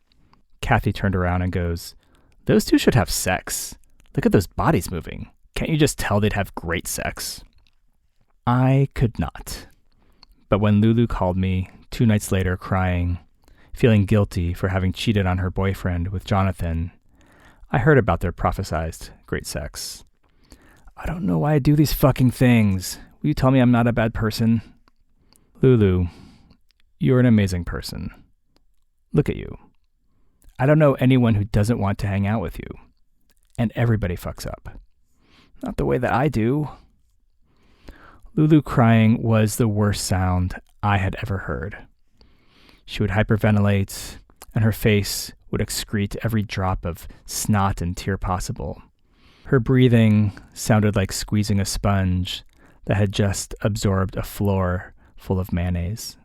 S1: Kathy turned around and goes, "Those two should have sex. Look at those bodies moving. Can't you just tell they'd have great sex?" I could not. But when Lulu called me 2 nights later crying, feeling guilty for having cheated on her boyfriend with Jonathan, I heard about their prophesized great sex. I don't know why I do these fucking things. Will you tell me I'm not a bad person? Lulu, you're an amazing person. Look at you. I don't know anyone who doesn't want to hang out with you. And everybody fucks up. Not the way that I do. Lulu crying was the worst sound I had ever heard. She would hyperventilate, and her face would excrete every drop of snot and tear possible. Her breathing sounded like squeezing a sponge that had just absorbed a floor full of mayonnaise.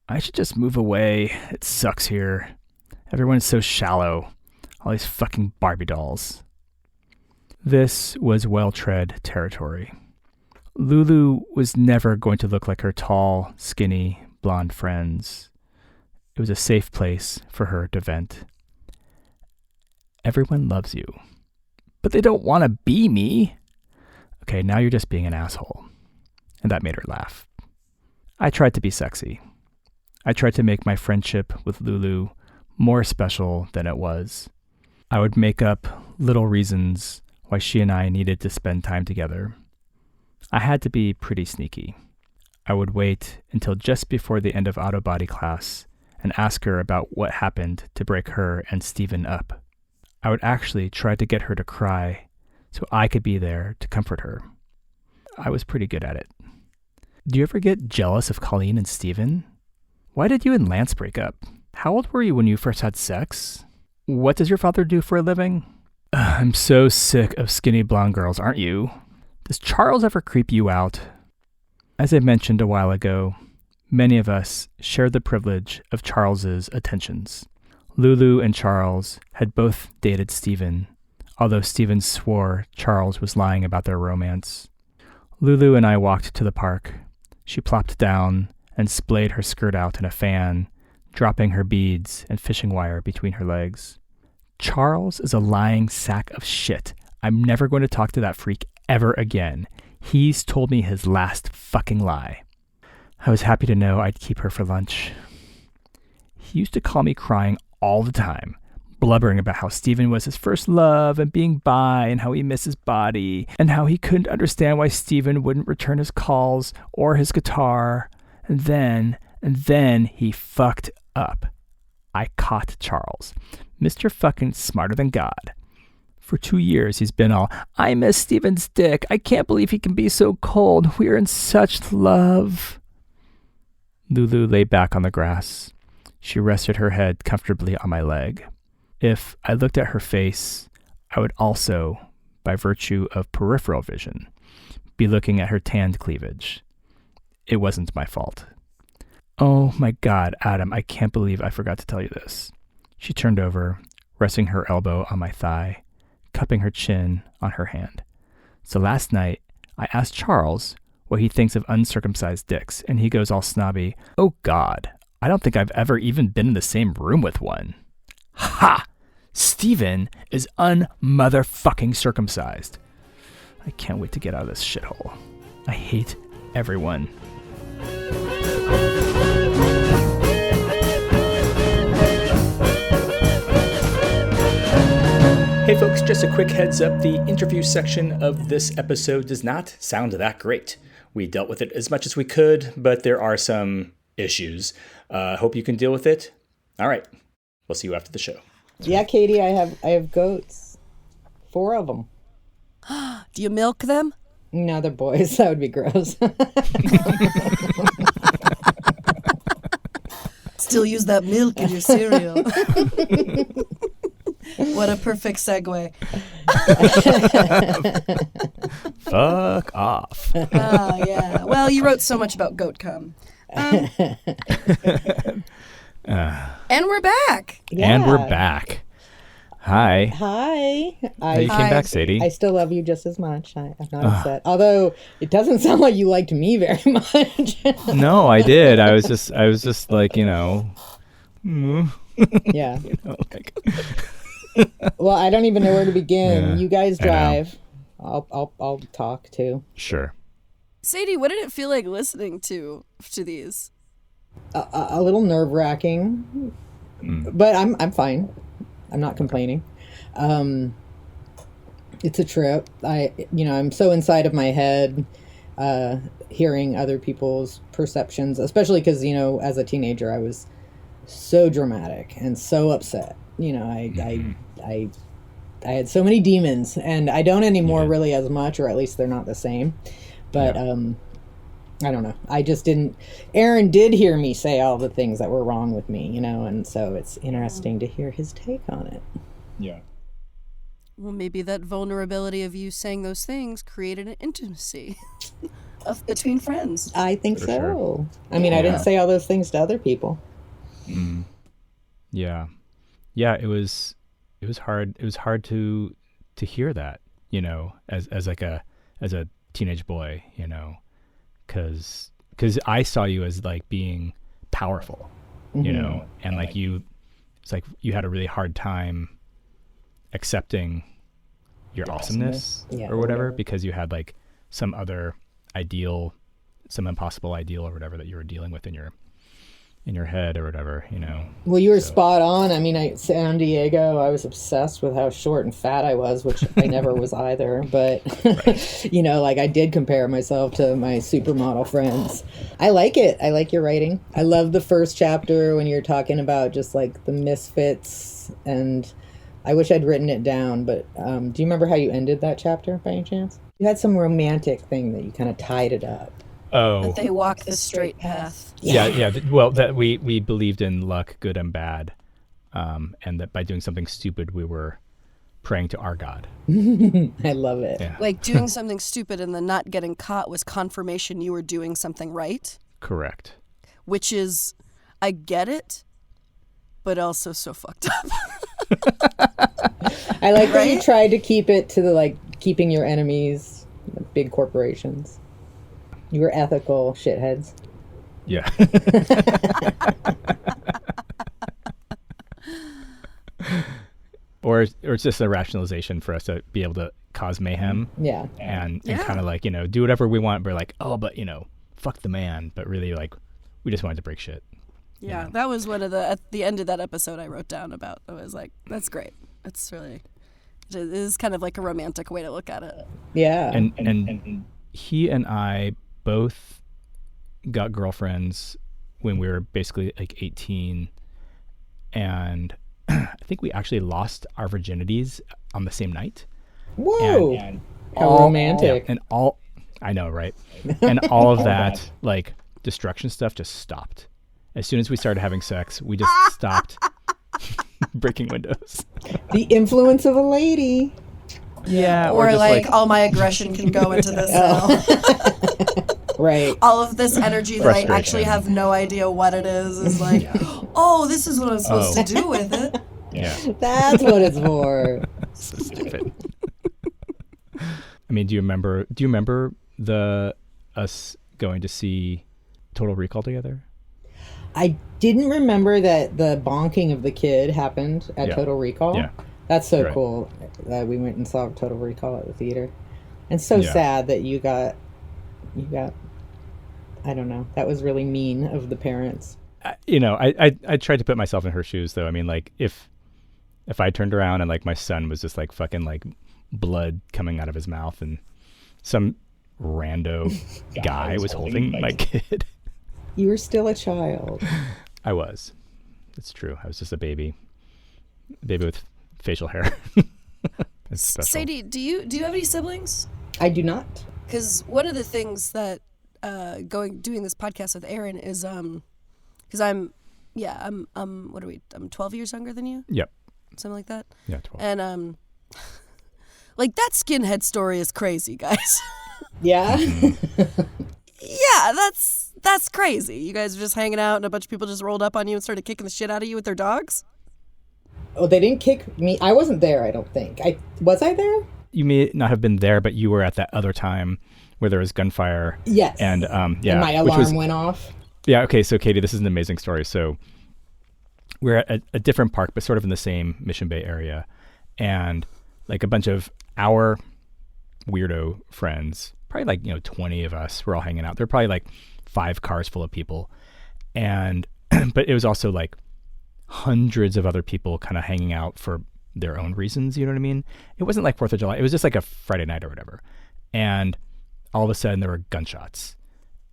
S1: I should just move away. It sucks here. Everyone's so shallow. All these fucking Barbie dolls. This was well-tread territory. Lulu was never going to look like her tall, skinny, blonde friends. It was a safe place for her to vent. Everyone loves you, but they don't want to be me. Okay, now you're just being an asshole. And that made her laugh. I tried to be sexy. I tried to make my friendship with Lulu more special than it was. I would make up little reasons why she and I needed to spend time together. I had to be pretty sneaky. I would wait until just before the end of auto body class and ask her about what happened to break her and Steven up. I would actually try to get her to cry so I could be there to comfort her. I was pretty good at it. Do you ever get jealous of Colleen and Steven? Why did you and Lance break up? How old were you when you first had sex? What does your father do for a living? I'm so sick of skinny blonde girls, aren't you? Does Charles ever creep you out? As I mentioned a while ago, many of us shared the privilege of Charles's attentions. Lulu and Charles had both dated Steven, although Steven swore Charles was lying about their romance. Lulu and I walked to the park. She plopped down and splayed her skirt out in a fan, dropping her beads and fishing wire between her legs. Charles is a lying sack of shit. I'm never going to talk to that freak ever again. He's told me his last fucking lie. I was happy to know I'd keep her for lunch. He used to call me crying all the time, blubbering about how Steven was his first love and being bi and how he missed his body and how he couldn't understand why Steven wouldn't return his calls or his guitar. And then he fucked up. I caught Charles, Mr. fucking smarter than God. For 2 years, he's been all, I miss Steven's dick. I can't believe he can be so cold. We're in such love. Lulu lay back on the grass. She rested her head comfortably on my leg. If I looked at her face, I would also, by virtue of peripheral vision, be looking at her tanned cleavage. It wasn't my fault. Oh my God, Adam, I can't believe I forgot to tell you this. She turned over, resting her elbow on my thigh, cupping her chin on her hand. So last night, I asked Charles what he thinks of uncircumcised dicks, and he goes all snobby, oh God, I don't think I've ever even been in the same room with one. Ha! Steven is un-motherfucking circumcised. I can't wait to get out of this shithole. I hate everyone. Hey folks, just a quick heads up, the interview section of this episode does not sound that great. We dealt with it as much as we could, but there are some issues. Hope you can deal with it. All right, we'll see you after the show.
S3: Yeah, Katie, I have goats. 4 of them.
S2: Do you milk them?
S3: No, they're boys. That would be gross.
S2: Still use that milk in your cereal. What a perfect segue.
S1: Fuck off.
S2: Oh, yeah. Well, you wrote so much about goat cum. And we're back.
S3: Yeah.
S1: And we're back. Hi.
S3: Hi.
S1: You came back, Sadie.
S3: I still love you just as much. I'm not upset. Although it doesn't sound like you liked me very much.
S1: No, I did. I was just like,
S3: Yeah.
S1: like,
S3: Well, I don't even know where to begin.
S1: Yeah,
S3: You guys
S1: I know.
S3: drive. I'll talk too.
S1: sure.
S2: Sadie, what did it feel like listening to these?
S3: A little nerve-wracking, but I'm fine. I'm not complaining. It's a trip. I'm so inside of my head, hearing other people's perceptions, especially because, as a teenager, I was so dramatic and so upset. I had so many demons, and I don't anymore really as much, or at least they're not the same. But I don't know. I just didn't. Aaron did hear me say all the things that were wrong with me, and so it's interesting to hear his take on it.
S1: Yeah.
S2: Well, maybe that vulnerability of you saying those things created an intimacy between friends.
S3: I think
S1: For
S3: so.
S1: sure.
S3: I mean, I didn't say all those things to other people.
S1: Yeah. Yeah, it was hard. It was hard to hear that, as a teenage boy, cuz I saw you as like being powerful, and like it's like you had a really hard time accepting your awesomeness or whatever, because you had like some other ideal, some impossible ideal or whatever that you were dealing with in your head or whatever,
S3: Well, you were spot on. I mean, at San Diego, I was obsessed with how short and fat I was, which I never was either. But, like I did compare myself to my supermodel friends. I like it. I like your writing. I love the first chapter when you're talking about just like the misfits. And I wish I'd written it down. But do you remember how you ended that chapter by any chance? You had some romantic thing that you kind of tied it up.
S1: Oh,
S2: That they walk the straight path.
S1: yeah. Well, that we believed in luck, good and bad, and that by doing something stupid, we were praying to our God.
S3: I love it.
S1: Yeah,
S2: Like doing something stupid and then not getting caught was confirmation you were doing something right.
S1: correct.
S2: Which is, I get it, but also so fucked up.
S3: I like that you
S2: Right?
S3: tried to keep it to the keeping your enemies, the big corporations. You were ethical shitheads.
S1: Yeah. Or it's just a rationalization for us to be able to cause mayhem
S3: Yeah.
S1: and
S2: Yeah.
S1: kind of like, do whatever we want. We're like, oh, but fuck the man. But really, like, we just wanted to break shit.
S2: Yeah, that was one of at the end of that episode I wrote down about. I was like, that's great. It's really, it is kind of like a romantic way to look at it.
S3: Yeah.
S1: And he and I both got girlfriends when we were basically like 18, and I think we actually lost our virginities on the same night.
S3: Whoa.
S1: And
S3: How romantic.
S1: and all, I know, right? And all of that like destruction stuff just stopped. As soon as we started having sex, we just stopped breaking windows.
S3: The influence of a lady.
S1: Yeah,
S2: Or
S1: just
S2: like all my aggression can go into this now.
S3: Right.
S2: All of this energy that I
S1: Frustration.
S2: actually have no idea what it is like, oh, this is what I'm supposed to do with it.
S1: Yeah.
S3: That's what it's for.
S1: So stupid. I mean, do you remember us going to see Total Recall together?
S3: I didn't remember that the bonking of the kid happened at
S1: Yeah.
S3: Total Recall.
S1: Yeah.
S3: That's so
S1: Right.
S3: cool that we went and saw Total Recall at the theater. And so
S1: Yeah.
S3: sad that you got, I don't know. That was really mean of the parents.
S1: I tried to put myself in her shoes, though. I mean, like, if I turned around and like my son was just like fucking like blood coming out of his mouth and some rando guy was holding my kid.
S3: You were still a child.
S1: I was. It's true. I was just a baby with facial hair. It's special.
S2: Sadie, do you have any siblings?
S3: I do not.
S2: Because one of the things that doing this podcast with Aaron is because I'm what are we? I'm 12 years younger than you,
S1: Yep.
S2: something like that.
S1: Yeah, 12.
S2: And Like, that skinhead story is crazy, guys.
S3: Yeah.
S2: Yeah, that's crazy. You guys are just hanging out and a bunch of people just rolled up on you and started kicking the shit out of you with their dogs?
S3: Oh, they didn't kick me. I wasn't there, I don't think. Was I there?
S1: You may not have been there, but you were at that other time where there was gunfire.
S3: Yes.
S1: And
S3: And my alarm went off.
S1: Yeah, okay, so Katie, this is an amazing story. So we're at a different park, but sort of in the same Mission Bay area. And like a bunch of our weirdo friends, probably like, 20 of us, were all hanging out. There were probably like 5 cars full of people. And, but it was also like hundreds of other people kind of hanging out for their own reasons, you know what I mean? It wasn't like 4th of July. It was just like a Friday night or whatever. And all of a sudden there were gunshots.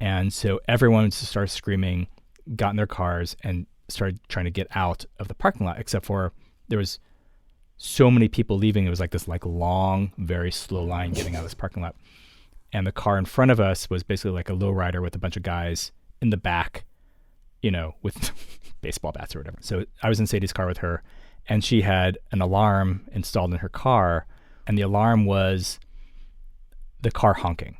S1: And so everyone just started screaming, got in their cars and started trying to get out of the parking lot, except for there was so many people leaving. It was like this like long, very slow line getting out of this parking lot. And the car in front of us was basically like a lowrider with a bunch of guys in the back, with baseball bats or whatever. So I was in Sadie's car with her, and she had an alarm installed in her car, and the alarm was the car honking,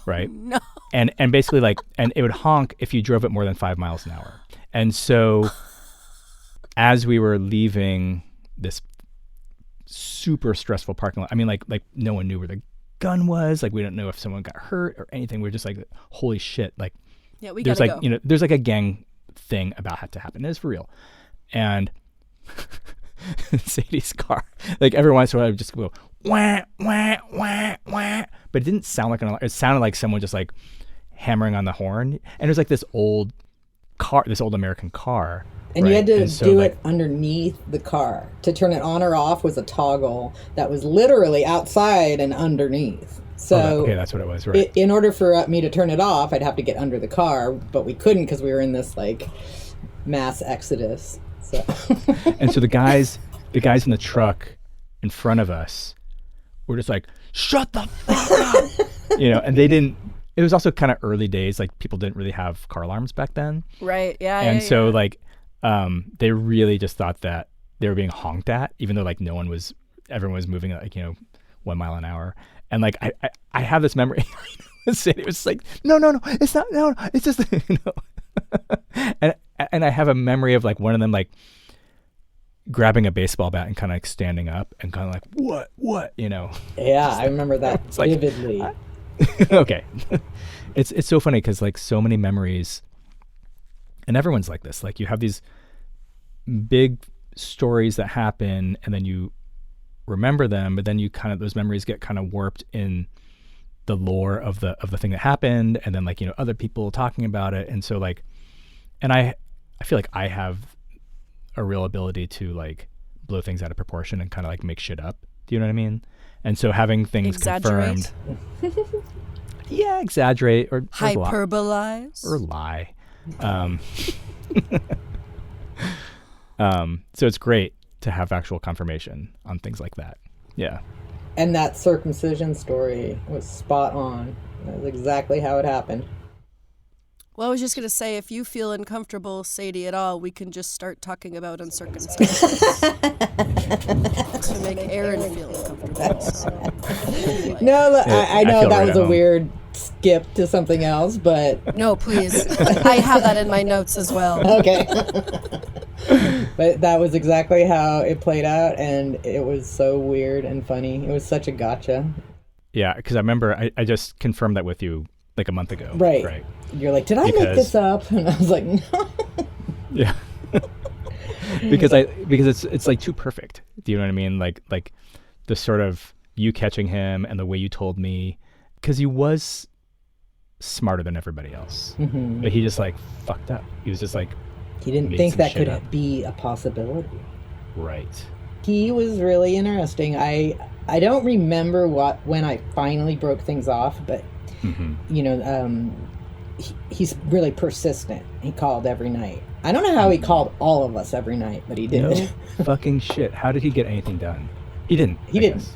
S1: right?
S2: No.
S1: And basically and it would honk if you drove it more than 5 miles an hour. And so as we were leaving this super stressful parking lot, I mean, like no one knew where the gun was. Like, we didn't know if someone got hurt or anything. We were just like, holy shit. Like,
S2: yeah, we
S1: there's
S2: gotta
S1: like,
S2: go.
S1: There's like a gang thing about to happen. It's for real. And Sadie's car, like every once in a while, I would just go, wah, wah, wah, wah. But it didn't sound like an alarm. It sounded like someone just like hammering on the horn. And it was like this old American car.
S3: And
S1: right?
S3: you had to do
S1: like,
S3: it underneath the car. To turn it on or off was a toggle that was literally outside and underneath. So
S1: okay, that's what it was, right?
S3: In order for me to turn it off, I'd have to get under the car, but we couldn't because we were in this like mass exodus. So
S1: and so the guys in the truck in front of us were just like, shut the fuck up. And they didn't. It was also kind of early days, like people didn't really have car alarms back then.
S2: Right. Yeah.
S1: And so like they really just thought that they were being honked at, even though like everyone was moving at like 1 mile an hour. And like I have this memory. It was like no, it's not, no, it's just and I have a memory of like one of them like grabbing a baseball bat and kind of like standing up and kind of like what
S3: Yeah, I remember that
S1: like,
S3: vividly.
S1: Okay. It's so funny because like so many memories, and everyone's like this, like you have these big stories that happen and then you remember them, but then you those memories get kind of warped in the lore of the thing that happened, and then like other people talking about it. And so like, and I feel like I have a real ability to like blow things out of proportion and kind of like make shit up. Do you know what I mean? And so having things confirmed. Yeah, exaggerate or
S2: hyperbolize
S1: or lie. So it's great to have actual confirmation on things like that. Yeah.
S3: And that circumcision story was spot on. That was exactly how it happened.
S2: Well, I was just going to say, if you feel uncomfortable, Sadie, at all, we can just start talking about uncircumcised to make Aaron feel uncomfortable. So,
S3: no, I know that was a
S1: home.
S3: Weird skip to something else, but...
S2: No, please. I have that in my notes as well.
S3: Okay. But that was exactly how it played out, and it was so weird and funny. It was such a gotcha.
S1: Yeah, because I remember I just confirmed that with you like a month ago.
S3: Right. You're like, did I make this up? And I was like, no.
S1: Yeah. because it's like too perfect. Do you know what I mean? Like the sort of you catching him and the way you told me, because he was smarter than everybody else. Mm-hmm. But he just like fucked up. He was just like,
S3: he didn't think that could be a possibility.
S1: Right.
S3: He was really interesting. I don't remember when I finally broke things off, but he's really persistent. He called every night. I don't know how he called all of us every night, but he did.
S1: No fucking shit. How did he get anything done? He didn't. He didn't.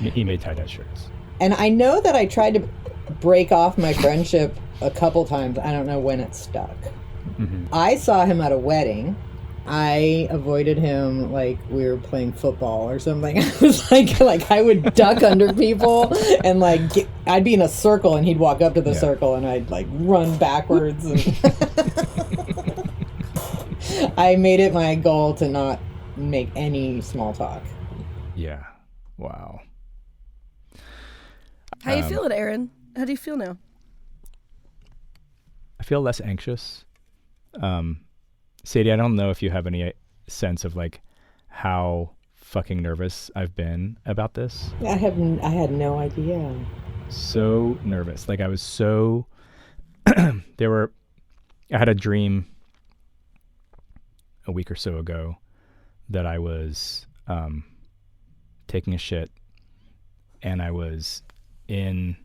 S1: He made tie-dye shirts.
S3: And I know that I tried to break off my friendship a couple times. I don't know when it stuck. Mm-hmm. I saw him at a wedding. I avoided him like we were playing football or something. I was like I would duck under people and like I'd be in a circle and he'd walk up to the circle and I'd like run backwards. And I made it my goal to not make any small talk.
S1: Yeah. Wow.
S2: How you feeling, Aaron? How do you feel now?
S1: I feel less anxious. Sadie, I don't know if you have any sense of like how fucking nervous I've been about this.
S3: I had no idea.
S1: So nervous. Like I was so I had a dream a week or so ago that I was taking a shit and I was in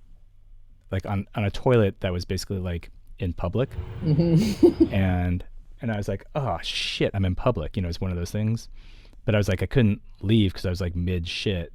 S1: like on a toilet that was basically like in public. Mm-hmm. and I was like, oh shit, I'm in public. It's one of those things. But I was like, I couldn't leave because I was like mid shit.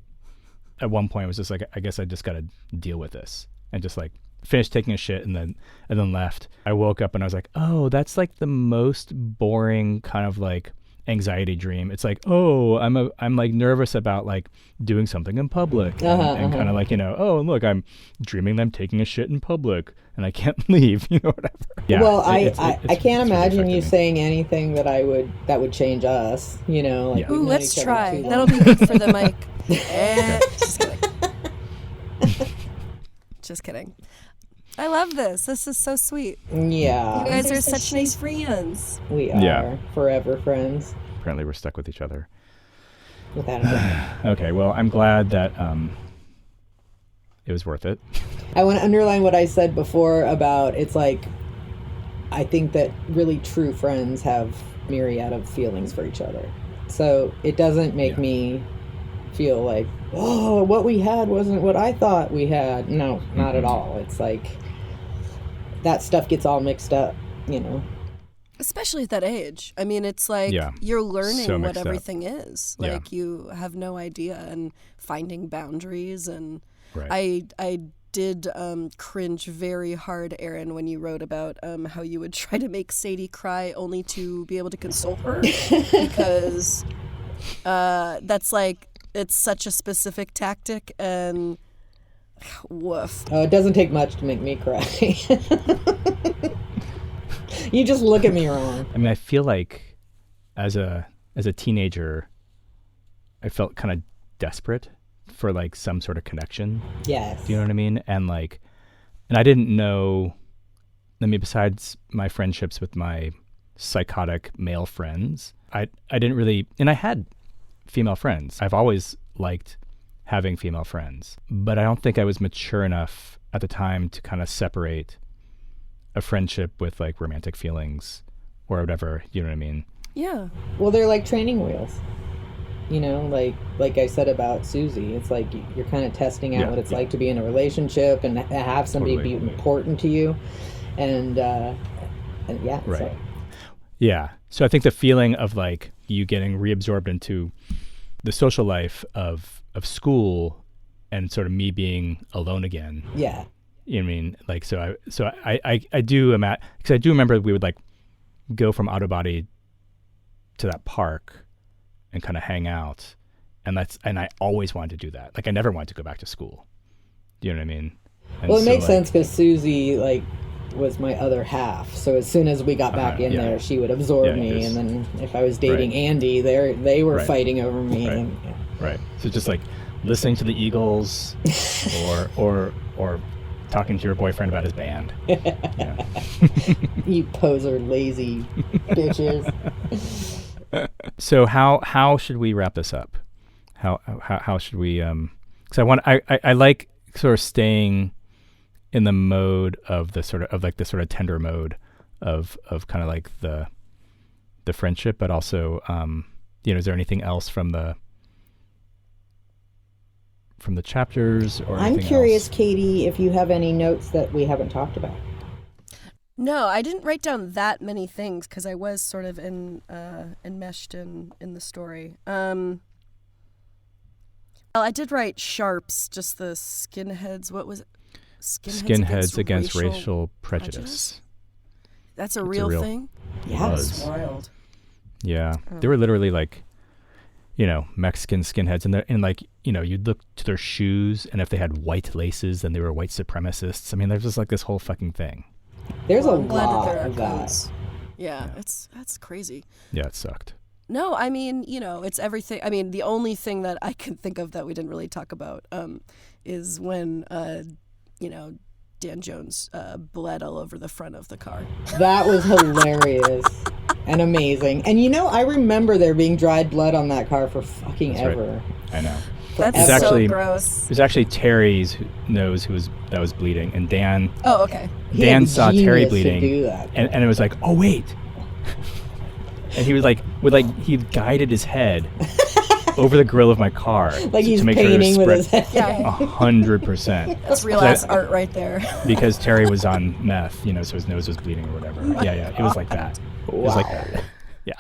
S1: At one point I was just like, I guess I just got to deal with this, and just like finished taking a shit and then left. I woke up and I was like, oh, that's like the most boring kind of like anxiety dream. It's like, oh, I'm like nervous about like doing something in public and kind of like, oh, look, I'm dreaming that I'm taking a shit in public and I can't leave, whatever. Yeah.
S3: Well, I can't imagine you saying anything that would change us, like.
S2: Ooh, let's try. That'll be good for the mic. Just kidding. Just kidding. I love this. This is so sweet.
S3: Yeah.
S2: You guys are such nice friends.
S3: We are forever friends.
S1: Apparently we're stuck with each other.
S3: Without a doubt.
S1: Okay, well, I'm glad that it was worth it.
S3: I want to underline what I said before about it's like, I think that really true friends have myriad of feelings for each other. So it doesn't make me feel like, oh, what we had wasn't what I thought we had. No, not at all. It's like that stuff gets all mixed up,
S2: Especially at that age. I mean, it's like you're learning what everything is. Like you have no idea, and finding boundaries. And I did cringe very hard, Aaron, when you wrote about how you would try to make Sadie cry only to be able to console her. Because that's like, it's such a specific tactic, and woof.
S3: Oh, it doesn't take much to make me cry. You just look at me wrong.
S1: I mean, I feel like as a teenager, I felt kind of desperate for like some sort of connection.
S3: Yes.
S1: Do you know what I mean? And I didn't know, I mean, besides my friendships with my psychotic male friends, I didn't really, and I had female friends. I've always liked having female friends, but I don't think I was mature enough at the time to kind of separate a friendship with like romantic feelings or whatever, you know what I mean?
S2: Yeah.
S3: Well, they're like training wheels, like I said about Susie. It's like you're kind of testing out what it's like to be in a relationship and have somebody be important to you. And yeah.
S1: Right.
S3: So.
S1: Yeah. So I think the feeling of like you getting reabsorbed into the social life of school and sort of me being alone again.
S3: Yeah.
S1: You know what I mean? Like, so I do because I do remember we would like go from Auto Body to that park and kind of hang out. And I always wanted to do that. Like, I never wanted to go back to school. Do you know what I mean? And
S3: well, it makes sense because Susie like was my other half. So as soon as we got back in there, she would absorb me. And then if I was dating Andy, they were fighting over me.
S1: Right.
S3: And,
S1: Right. So just like listening to the Eagles or talking to your boyfriend about his band. Yeah.
S3: You poser lazy bitches.
S1: So how should we wrap this up? How should we because I like sort of staying in the mode of the sort of tender mode of kind of like the friendship, but also is there anything else from the chapters or
S3: I'm curious
S1: else?
S3: Katie, if you have any notes that we haven't talked about.
S2: No, I didn't write down that many things because I was sort of enmeshed in the story. Well, I did write sharps, just the skinheads. What was it?
S1: Skinheads against racial prejudice.
S2: That's a real thing?
S3: Yeah.
S2: That's wild.
S1: Yeah. They were literally like, Mexican skinheads, and like, you'd look to their shoes, and if they had white laces, then they were white supremacists. I mean, there's just like this whole fucking thing.
S3: There's
S2: Well,
S3: a
S2: I'm glad
S3: lot
S2: that there are
S3: of that.
S2: codes. Yeah, that's crazy.
S1: Yeah, it sucked.
S2: No, I mean, it's everything. I mean, the only thing that I can think of that we didn't really talk about is when, Dan Jones bled all over the front of the car.
S3: That was hilarious and amazing. And I remember there being dried blood on that car for fucking
S1: That's right.
S3: ever.
S1: I know.
S2: That's
S1: It's
S2: so
S1: actually-
S2: gross.
S1: It was actually Terry's nose that was bleeding, and Dan
S2: Oh, okay.
S3: He had
S1: saw
S3: genius
S1: Terry
S3: to
S1: bleeding,
S3: do that.
S1: and it was like, oh wait, and he was like, he guided his head over the grill of my car
S3: Like he's
S1: to make sure it was
S3: painting with
S1: spread
S3: his head.
S2: Yeah.
S1: 100%.
S2: That's real ass art right there.
S1: Because Terry was on meth, so his nose was bleeding or whatever. Yeah, it was like that. It was like that. Yeah.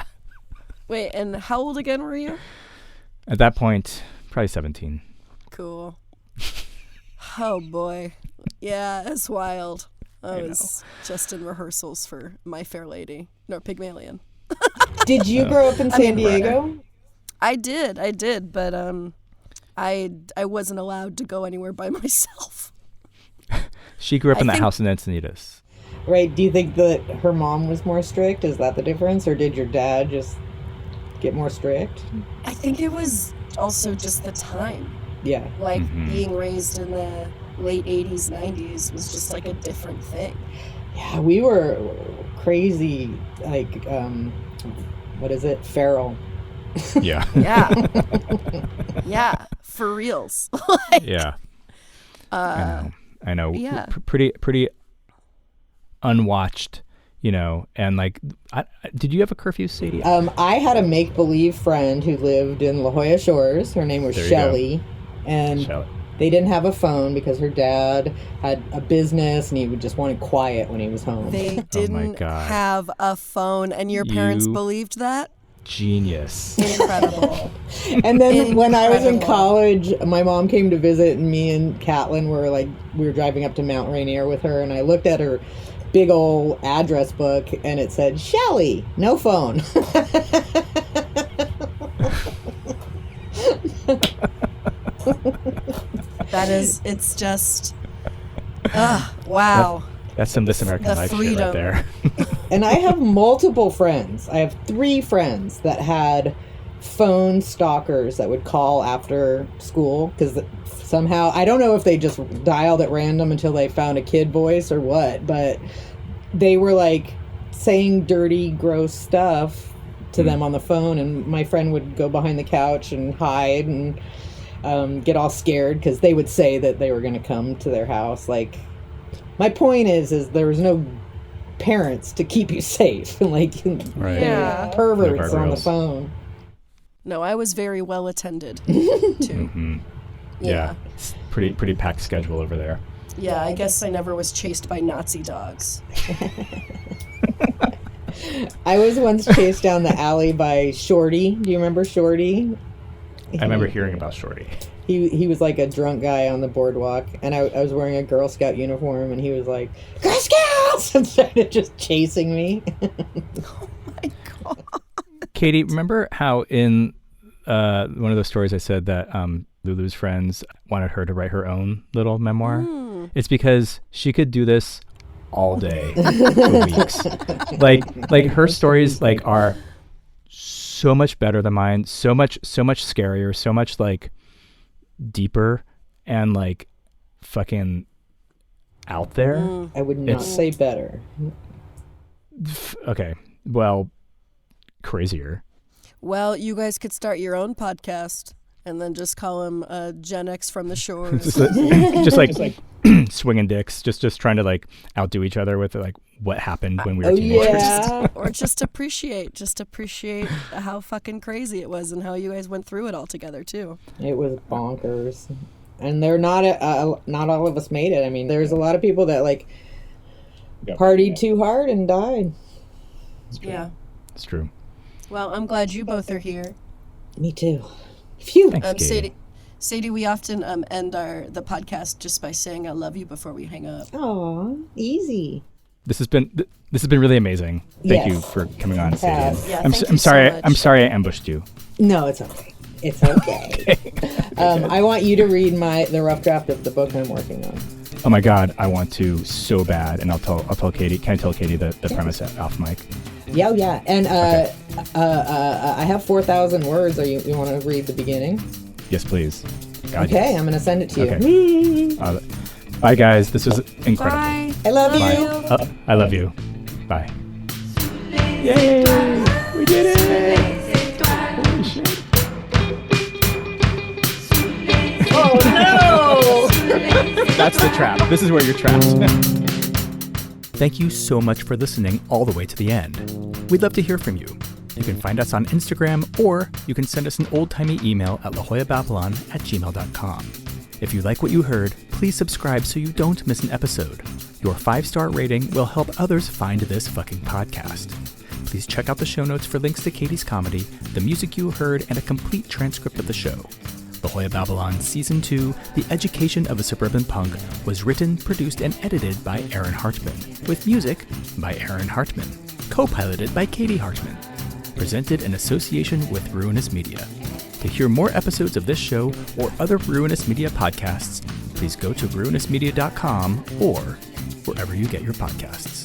S2: Wait, and how old again were you?
S1: At that point, probably 17.
S2: Cool. Oh boy. Yeah, it's wild. I was just in rehearsals for My Fair Lady. No, Pygmalion.
S3: Did you grow up in San Diego?
S2: I did, but I wasn't allowed to go anywhere by myself.
S1: She grew up in
S2: I
S1: that
S2: think-
S1: house in Encinitas.
S3: Right. Do you think that her mom was more strict? Is that the difference? Or did your dad just get more strict?
S2: I think it was also just the time.
S3: Yeah.
S2: Like
S1: Mhm.
S2: being raised in the late 80s, 90s was just like a different thing.
S3: Yeah, we were crazy, like, what is it? Feral.
S1: Yeah.
S2: Yeah. Yeah, for reals.
S1: Yeah. I know.
S2: Yeah.
S1: Pretty unwatched, and like, did you have a curfew, Sadie?
S3: I had a make-believe friend who lived in La Jolla Shores. Her name was
S1: There you
S3: Shelly. And
S1: Shall-
S3: they didn't have a phone because her dad had a business and he would just wanted quiet when he was home.
S2: They didn't
S1: God.
S2: have a phone, and your parents
S1: You-
S2: believed that?
S1: Genius.
S2: Incredible.
S3: And then when I was in
S2: Incredible.
S3: college, my mom came to visit, and me and Catlin we were driving up to Mount Rainier with her, and I looked at her big old address book, and it said, Shelly, no phone.
S2: It's just, wow.
S1: That's some This American
S2: The
S1: Life shit
S2: freedom.
S1: right there.
S3: And I have multiple friends. I have 3 friends that had phone stalkers that would call after school because somehow, I don't know if they just dialed at random until they found a kid voice or what, but they were like saying dirty, gross stuff to them on the phone, and my friend would go behind the couch and hide and get all scared because they would say that they were going to come to their house. Like, my point is there was no parents to keep you safe. Like,
S1: Right.
S2: Yeah.
S3: perverts
S1: No
S3: on the
S1: guardrails.
S3: phone.
S2: No, I was very well attended, too.
S1: Mhm. Yeah. It's pretty packed schedule over there.
S2: Yeah, I guess I never was chased by Nazi dogs.
S3: I was once chased down the alley by Shorty. Do you remember Shorty?
S1: I remember hearing about Shorty.
S3: He was like a drunk guy on the boardwalk, and I was wearing a Girl Scout uniform, and he was like, Girl Scouts! And started just chasing me.
S2: My God.
S1: Katie, remember how in one of those stories I said that Lulu's friends wanted her to write her own little memoir? It's because she could do this all day for weeks. Like her stories are so much better than mine, so much scarier, so much like deeper and like fucking out there.
S3: I would not
S1: It's-
S3: say better.
S1: Okay, well, crazier.
S2: Well, you guys could start your own podcast and then just call him Gen X from the Shores.
S1: just like swinging dicks, just trying to like outdo each other with like what happened when we were
S3: Oh,
S1: teenagers.
S3: yeah.
S2: Or just appreciate how fucking crazy it was and how you guys went through it all together, too.
S3: It was bonkers. And they're not all of us made it. I mean, there's a lot of people that like partied too hard and died.
S2: Yeah.
S1: It's true.
S2: Well, I'm glad you both are here.
S3: Me too. Phew.
S1: Thanks, Katie.
S2: Sadie, we often end the podcast just by saying I love you before we hang up.
S3: Aw, easy.
S1: This has been really amazing. Thank you for coming on, Sadie.
S2: Yeah,
S1: I'm sorry. I'm sorry I ambushed you.
S3: No, it's okay. It's okay. I want you to read the rough draft of the book I'm working on.
S1: Oh my God, I want to so bad, and I'll tell Katie. Can I tell Katie the premise off mic?
S3: Yeah, and I have 4,000 words. You want to read the beginning?
S1: Yes, please. God,
S3: okay,
S1: yes.
S3: I'm gonna send it to you.
S1: Okay. Bye, guys. This was incredible.
S2: Bye.
S3: I love you.
S1: I love you. Bye. Yay! We did it! Holy shit.
S3: Oh no!
S1: That's the trap. This is where you're trapped. Thank you so much for listening all the way to the end. We'd love to hear from you. You can find us on Instagram, or you can send us an old-timey email at lahoyababylon@gmail.com. If you like what you heard, please subscribe so you don't miss an episode. Your 5-star rating will help others find this fucking podcast. Please check out the show notes for links to Katie's comedy, the music you heard, and a complete transcript of the show. La Jolla Babylon Season 2, The Education of a Suburban Punk, was written, produced, and edited by Aaron Hartman, with music by Aaron Hartman, co-piloted by Katie Hartman, presented in association with Ruinous Media. To hear more episodes of this show or other Ruinous Media podcasts, please go to ruinousmedia.com or wherever you get your podcasts.